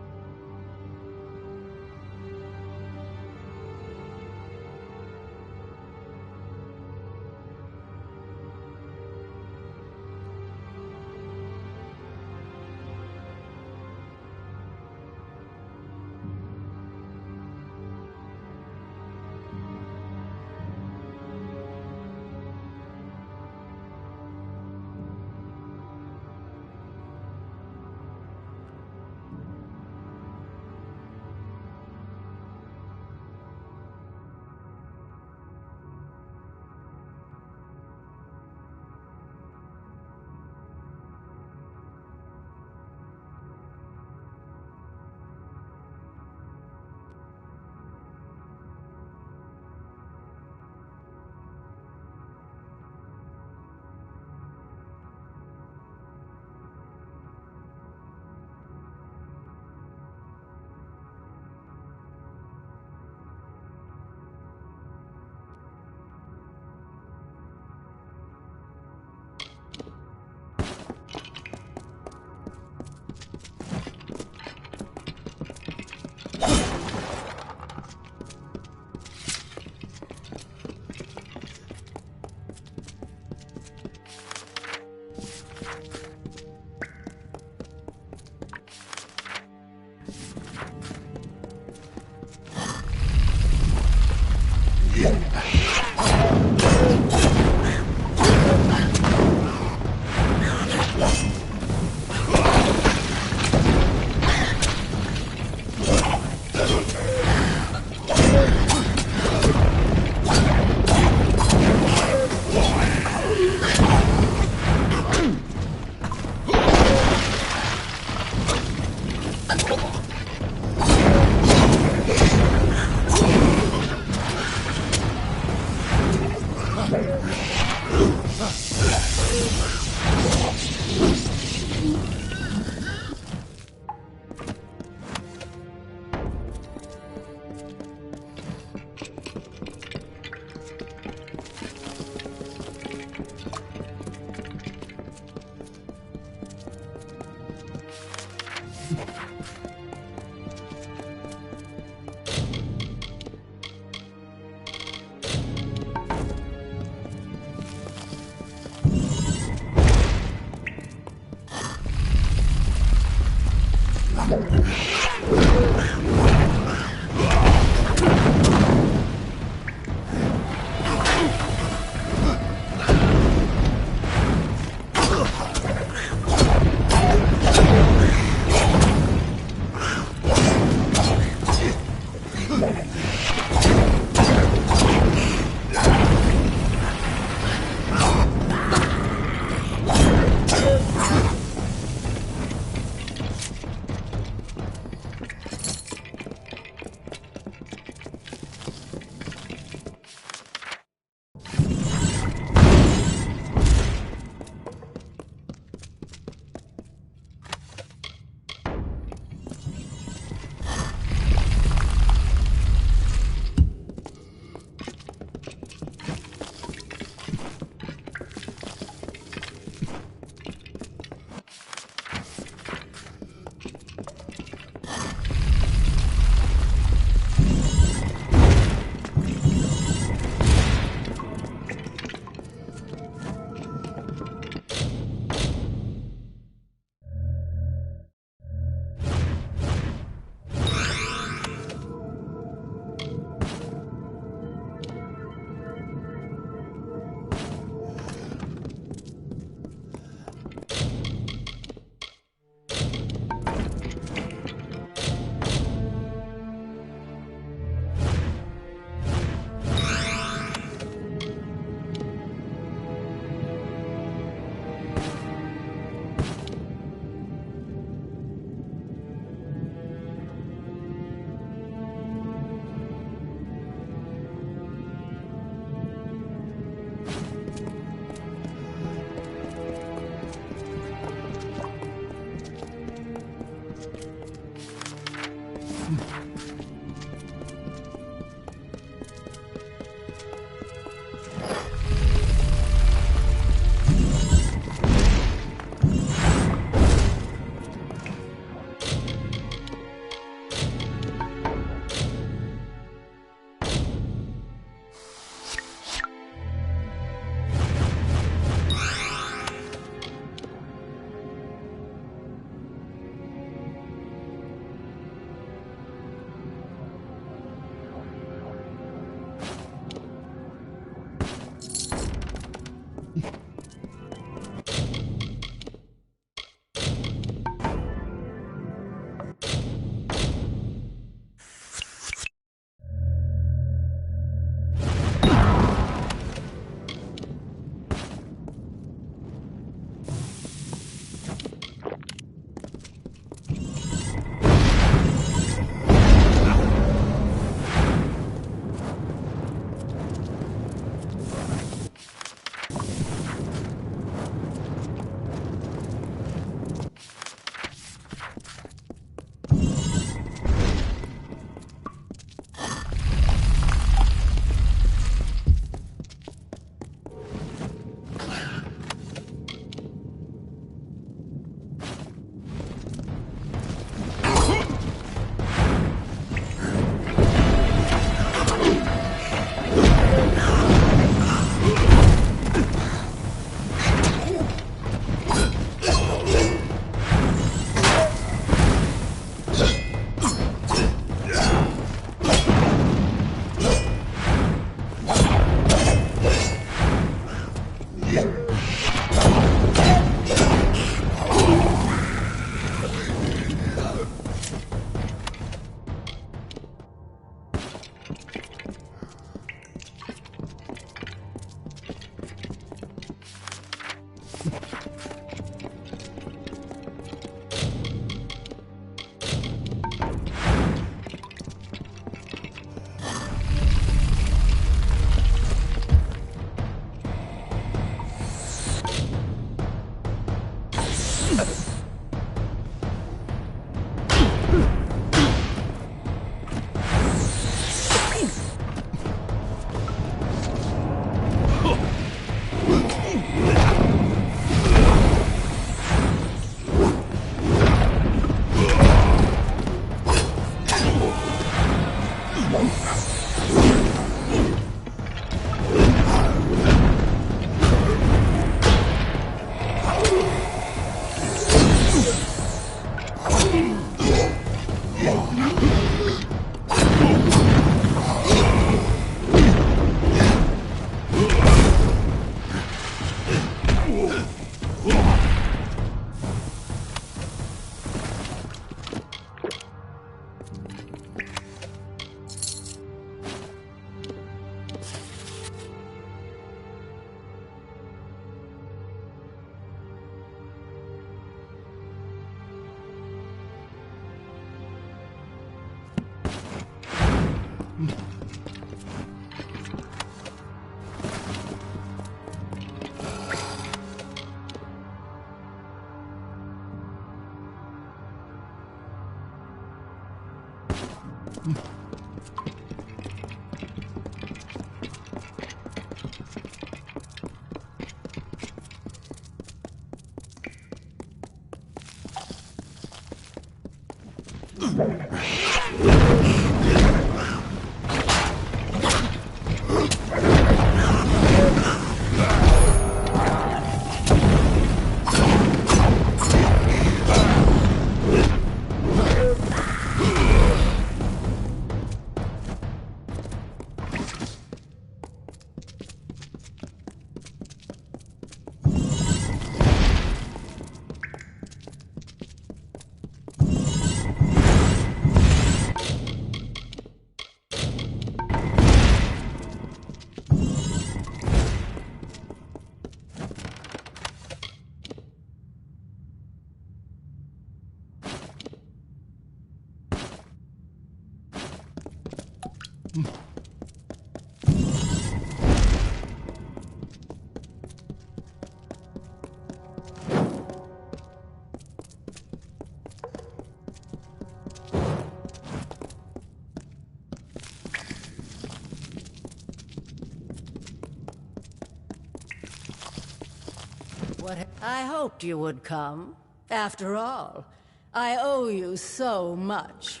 I hoped you would come. After all, I owe you so much.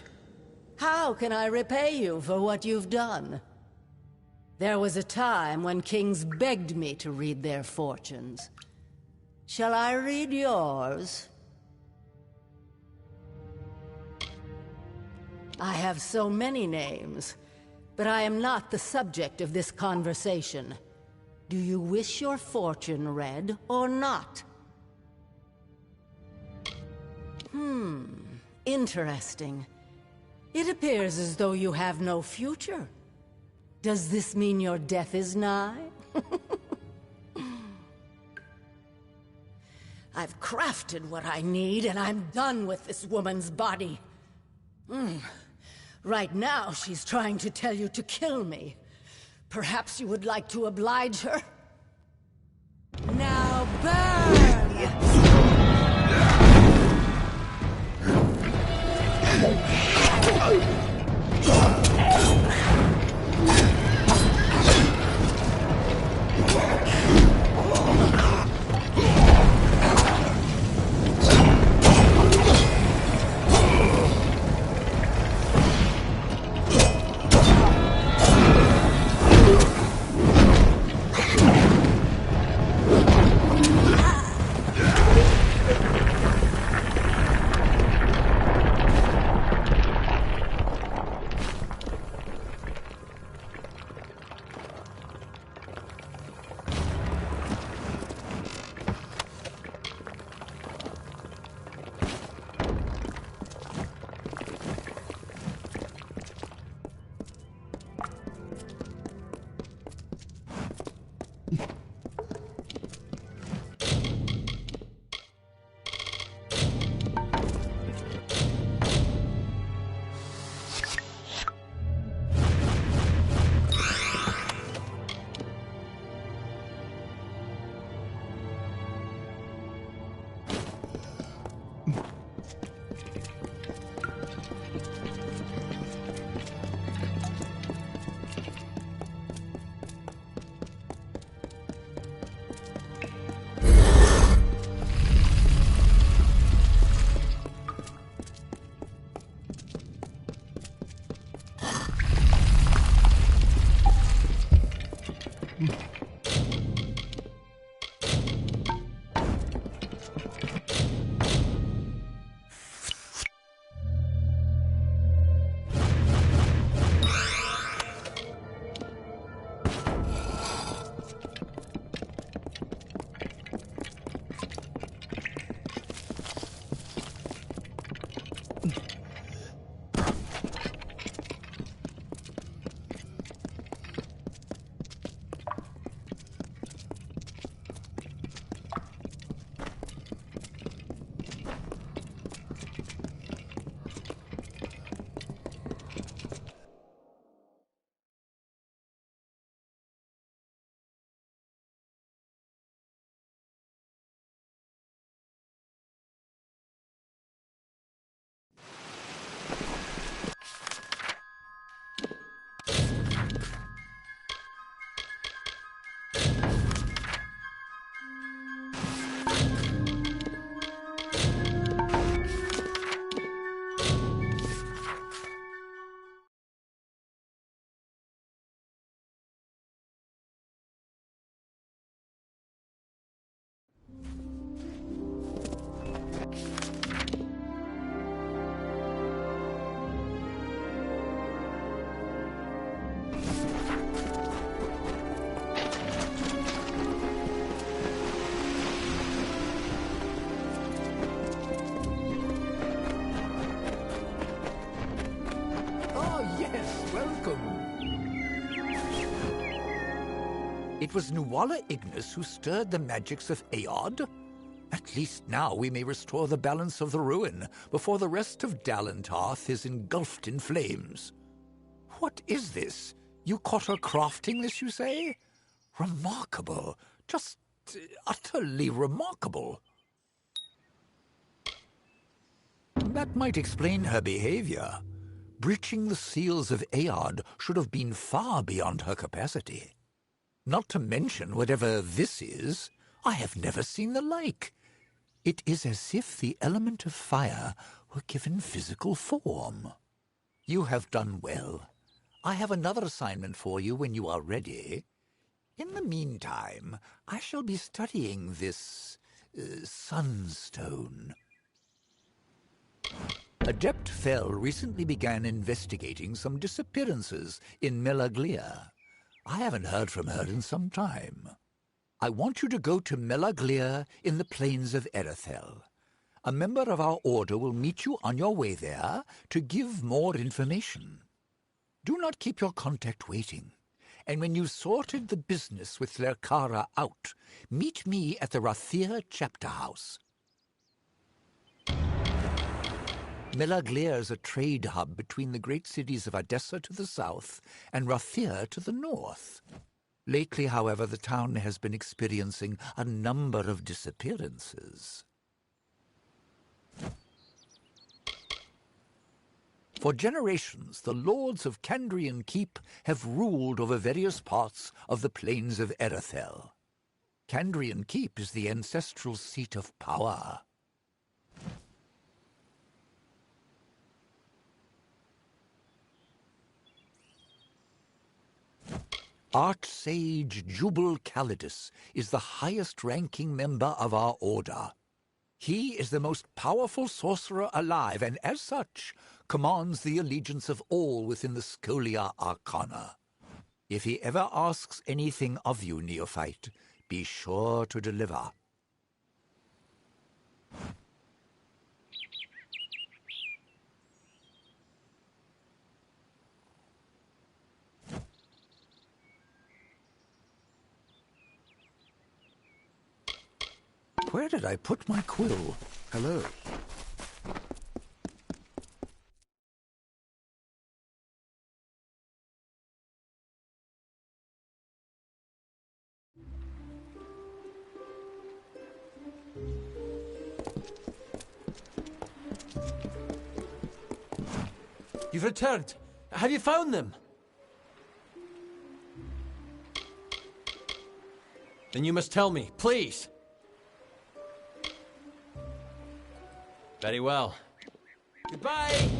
How can I repay you for what you've done? There was a time when kings begged me to read their fortunes. Shall I read yours? I have so many names, but I am not the subject of this conversation. Do you wish your fortune read or not? Interesting. It appears as though you have no future. Does this mean your death is nigh? I've crafted what I need, and I'm done with this woman's body. Right now, she's trying to tell you to kill me. Perhaps you would like to oblige her? Now burn! It was Nuala Ignis who stirred the magics of Aod? At least now we may restore the balance of the ruin before the rest of Dalentarth is engulfed in flames. What is this? You caught her crafting this, you say? Remarkable. Just utterly remarkable. That might explain her behavior. Breaching the seals of Aod should have been far beyond her capacity. Not to mention whatever this is, I have never seen the like. It is as if the element of fire were given physical form. You have done well. I have another assignment for you when you are ready. In the meantime, I shall be studying this sunstone. Adept Fell recently began investigating some disappearances in Melaglia. I haven't heard from her in some time. I want you to go to Melaglia in the plains of Erethel. A member of our order will meet you on your way there to give more information. Do not keep your contact waiting. And when you've sorted the business with Lerkara out, meet me at the Rathir chapter house. Melaglia is a trade hub between the great cities of Odessa to the south and Rathir to the north. Lately, however, the town has been experiencing a number of disappearances. For generations, the lords of Kandrian Keep have ruled over various parts of the plains of Erethel. Kandrian Keep is the ancestral seat of power. Archsage Jubal Calidus is the highest-ranking member of our order. He is the most powerful sorcerer alive, and as such, commands the allegiance of all within the Scholia Arcana. If he ever asks anything of you, neophyte, be sure to deliver. Where did I put my quill? Hello. You've returned. Have you found them? Then you must tell me, please. Very well. Goodbye!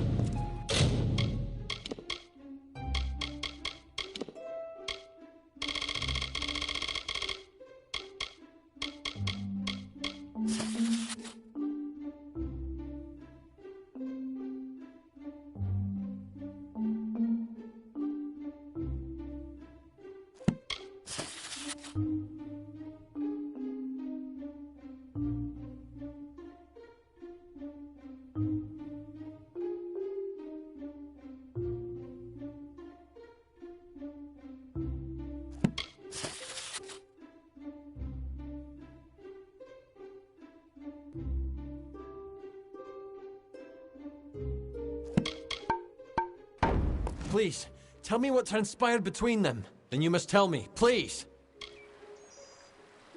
Please, tell me what transpired between them. Then you must tell me, please.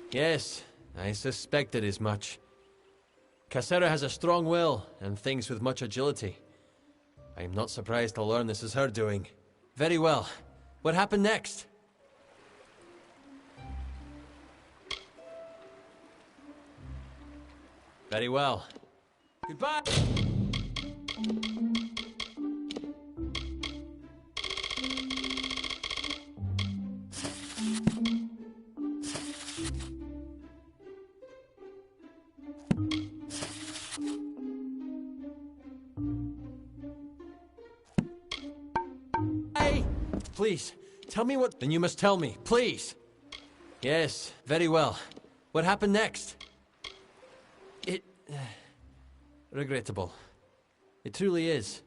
Yes, I suspected as much. Cassera has a strong will, and thinks with much agility. I am not surprised to learn this is her doing. Very well. What happened next? Very well. Goodbye! Please, tell me what... Then you must tell me, please. Yes, very well. What happened next? It... regrettable. It truly is.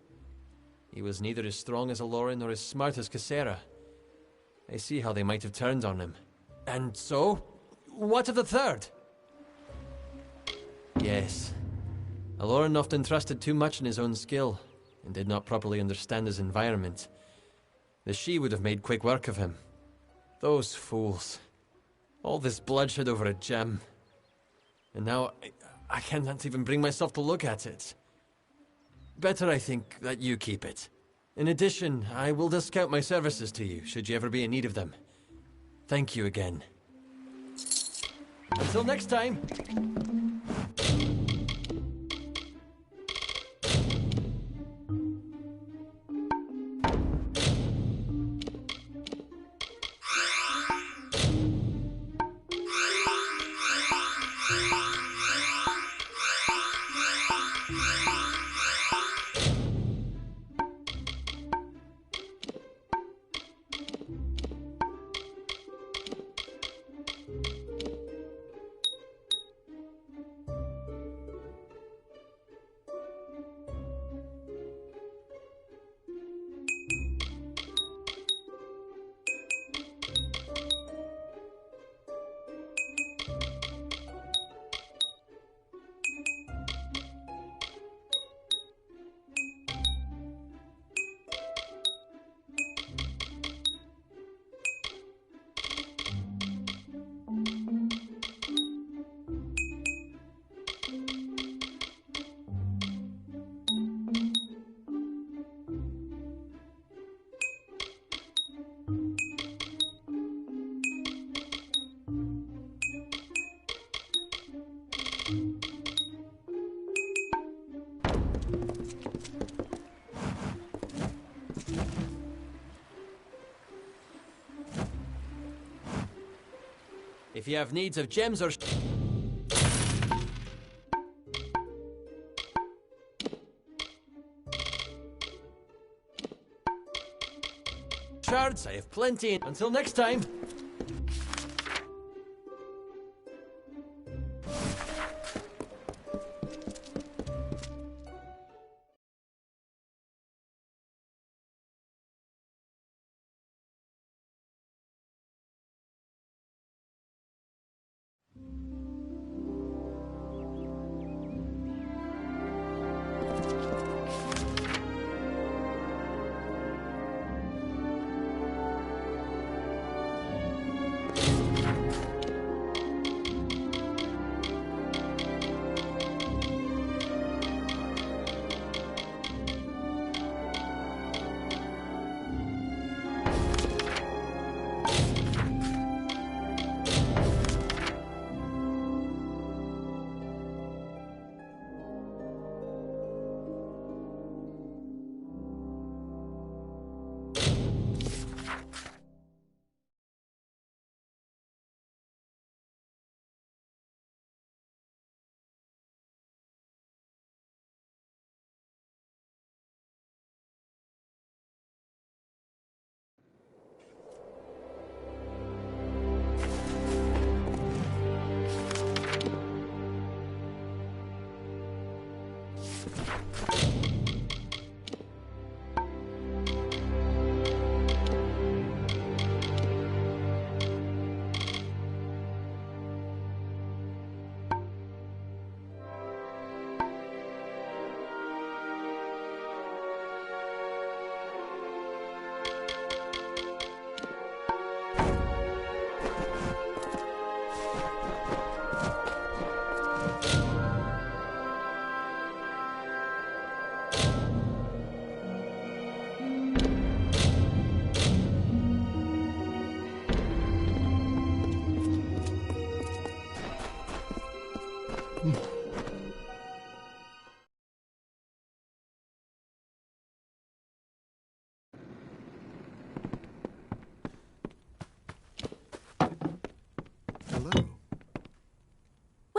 He was neither as strong as Aloran nor as smart as Cassera. I see how they might have turned on him. And so? What of the third? Yes. Aloran often trusted too much in his own skill, and did not properly understand his environment. The She would have made quick work of him. Those fools. All this bloodshed over a gem. And now, I cannot even bring myself to look at it. Better, I think, that you keep it. In addition, I will discount my services to you, should you ever be in need of them. Thank you again. Until next time! If you have needs of gems or shards, I have plenty. Until next time.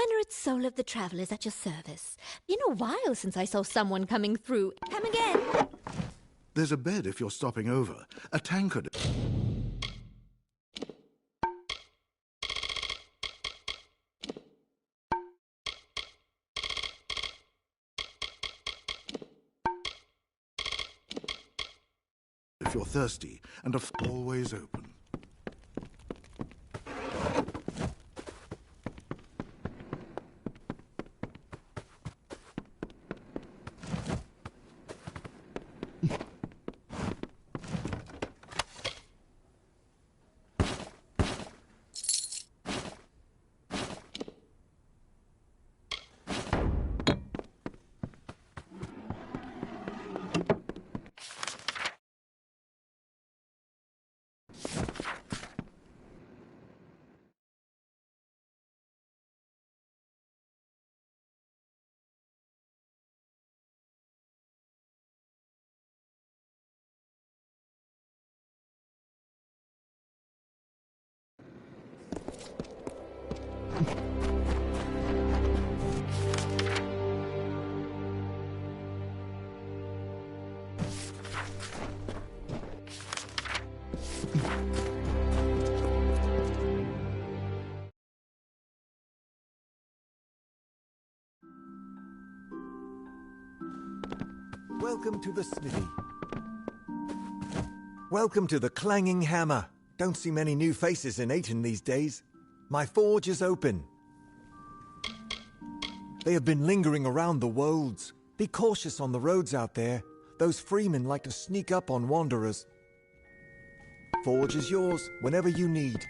Wennered soul of the travel is at your service. Been a while since I saw someone coming through. Come again. There's a bed if you're stopping over. A tankard. If you're thirsty, and always open. Welcome to the smithy. Welcome to the clanging hammer. Don't see many new faces in Ayton these days. My forge is open. They have been lingering around the wolds. Be cautious on the roads out there. Those freemen like to sneak up on wanderers. Forge is yours whenever you need.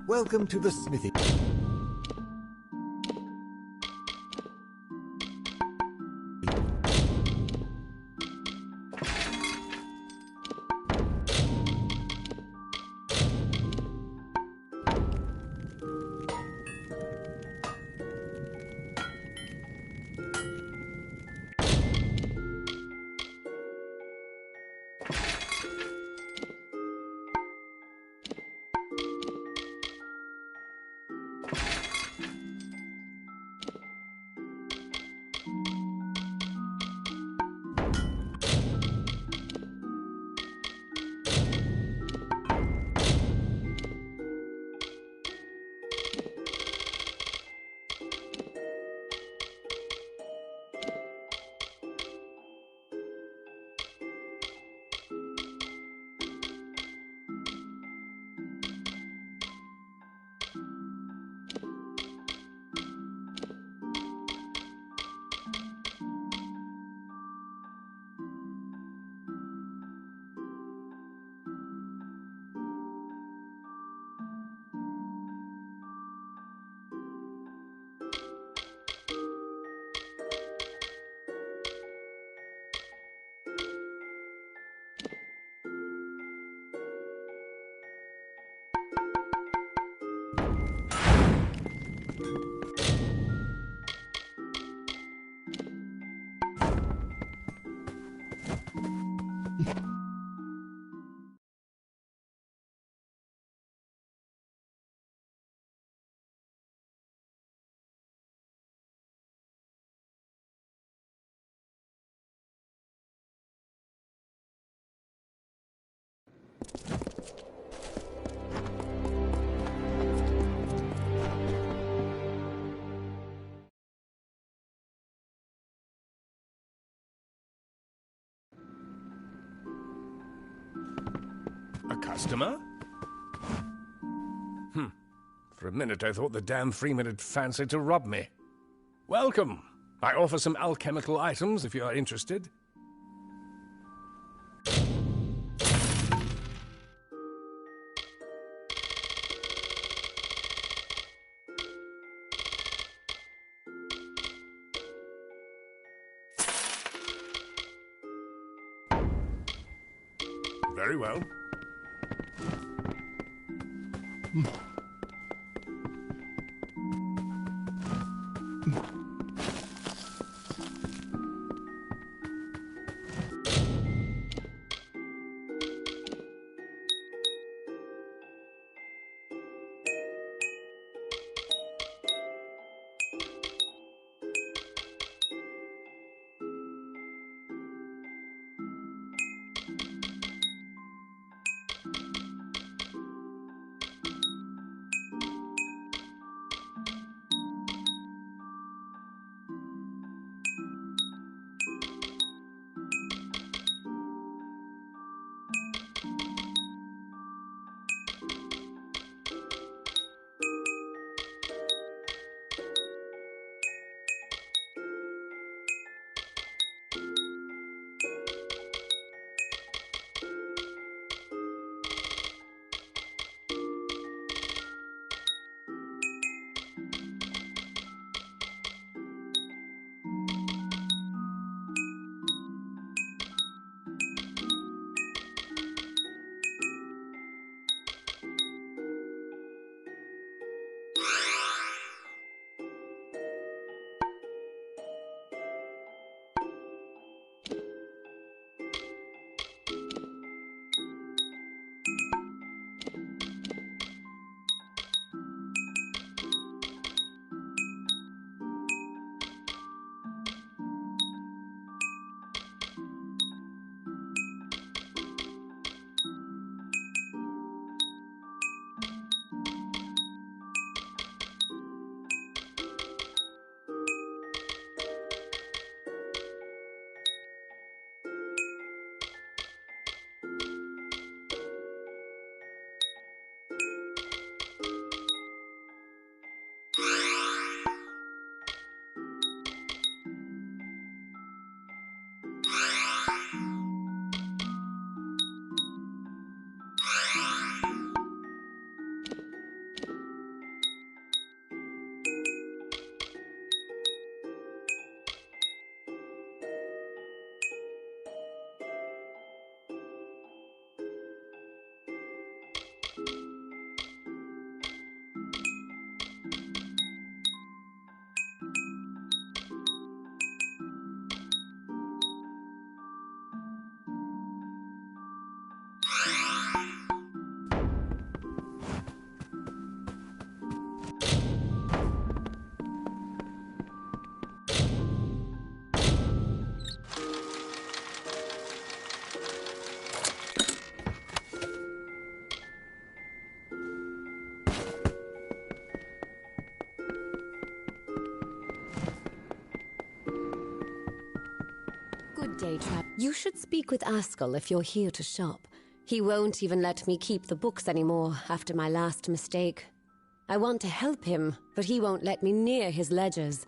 Welcome to the smithy. A customer? For a minute I thought the damn freeman had fancied to rob me. Welcome. I offer some alchemical items if you are interested. Very well. day trap. You should speak with Askell if you're here to shop. He won't even let me keep the books anymore after my last mistake. I want to help him, but he won't let me near his ledgers.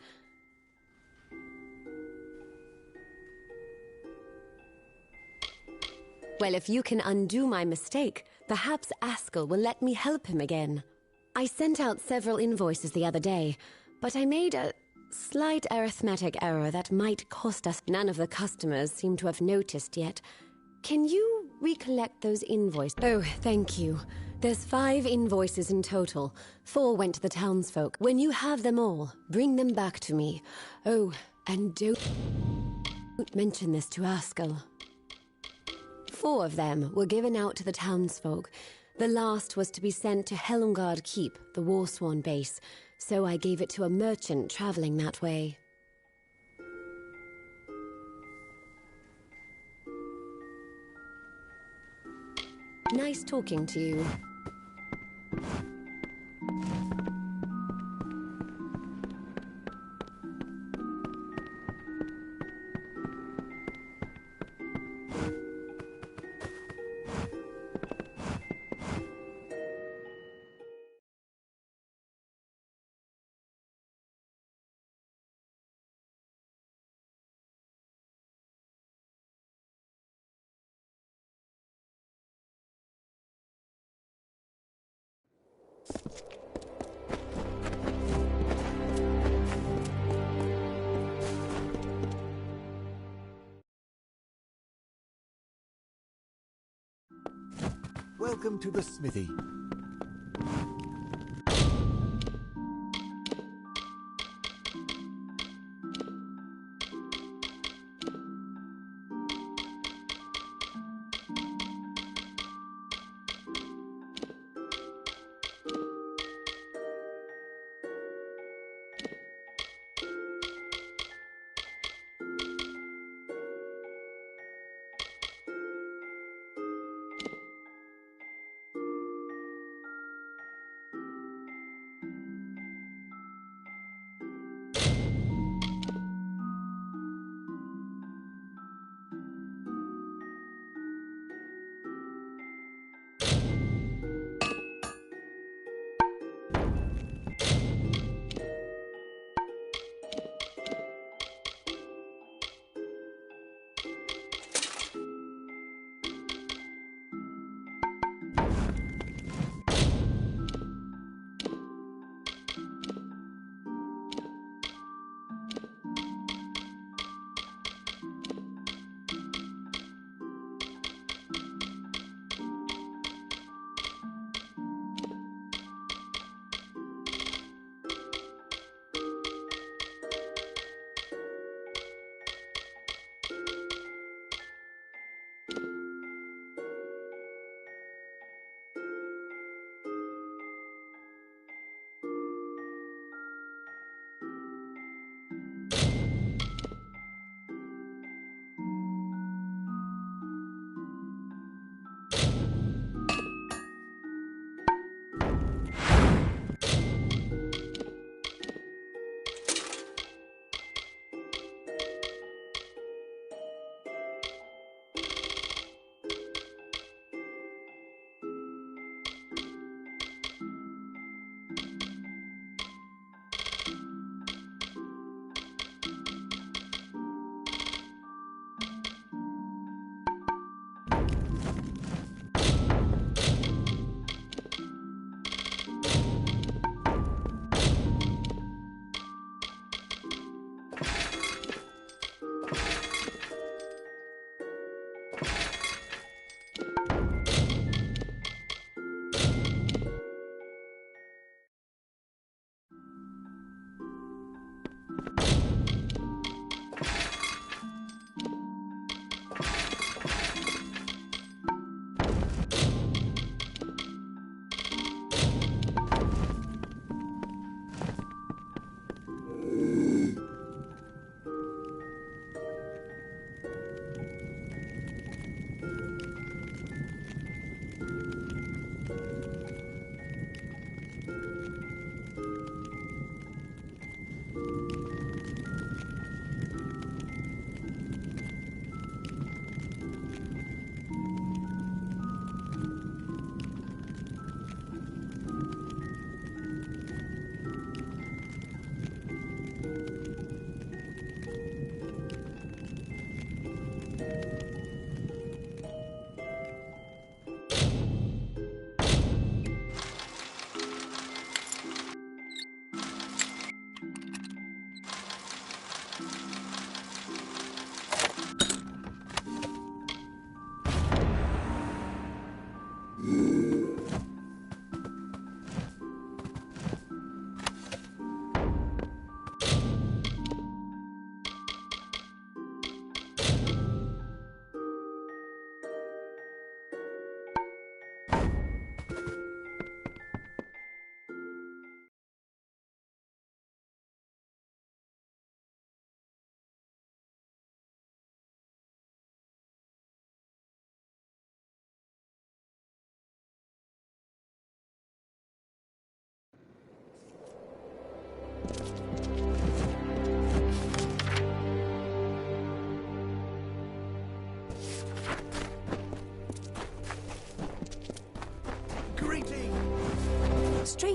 Well, if you can undo my mistake, perhaps Askell will let me help him again. I sent out several invoices the other day, but I made a slight arithmetic error that might cost us. None of the customers seem to have noticed yet. Can you recollect those invoices? Oh, thank you. There's 5 invoices in total. 4 went to the townsfolk. When you have them all, bring them back to me. Oh, and don't mention this to Askell. 4 of them were given out to the townsfolk. The last was to be sent to Helmgard Keep, the Warsworn base, so I gave it to a merchant traveling that way. Nice talking to you. Welcome to the smithy.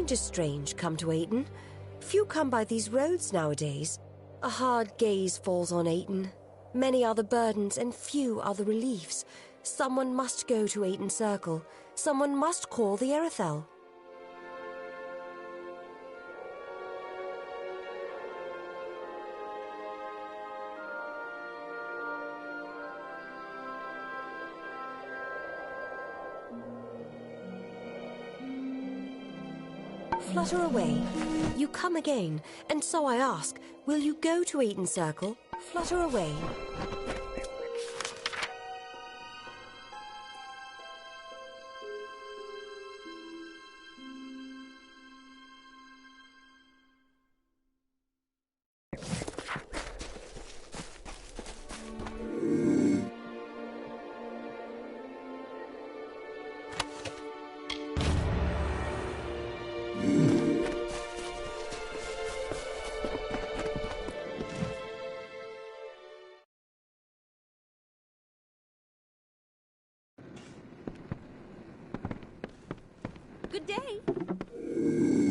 strangest strange come to Ayton. Few come by these roads nowadays. A hard gaze falls on Ayton. Many are the burdens and few are the reliefs. Someone must go to Ayton Circle. Someone must call the Erethel. Flutter away. You come again, and so I ask, will you go to Ayton Circle? Flutter away. Good day.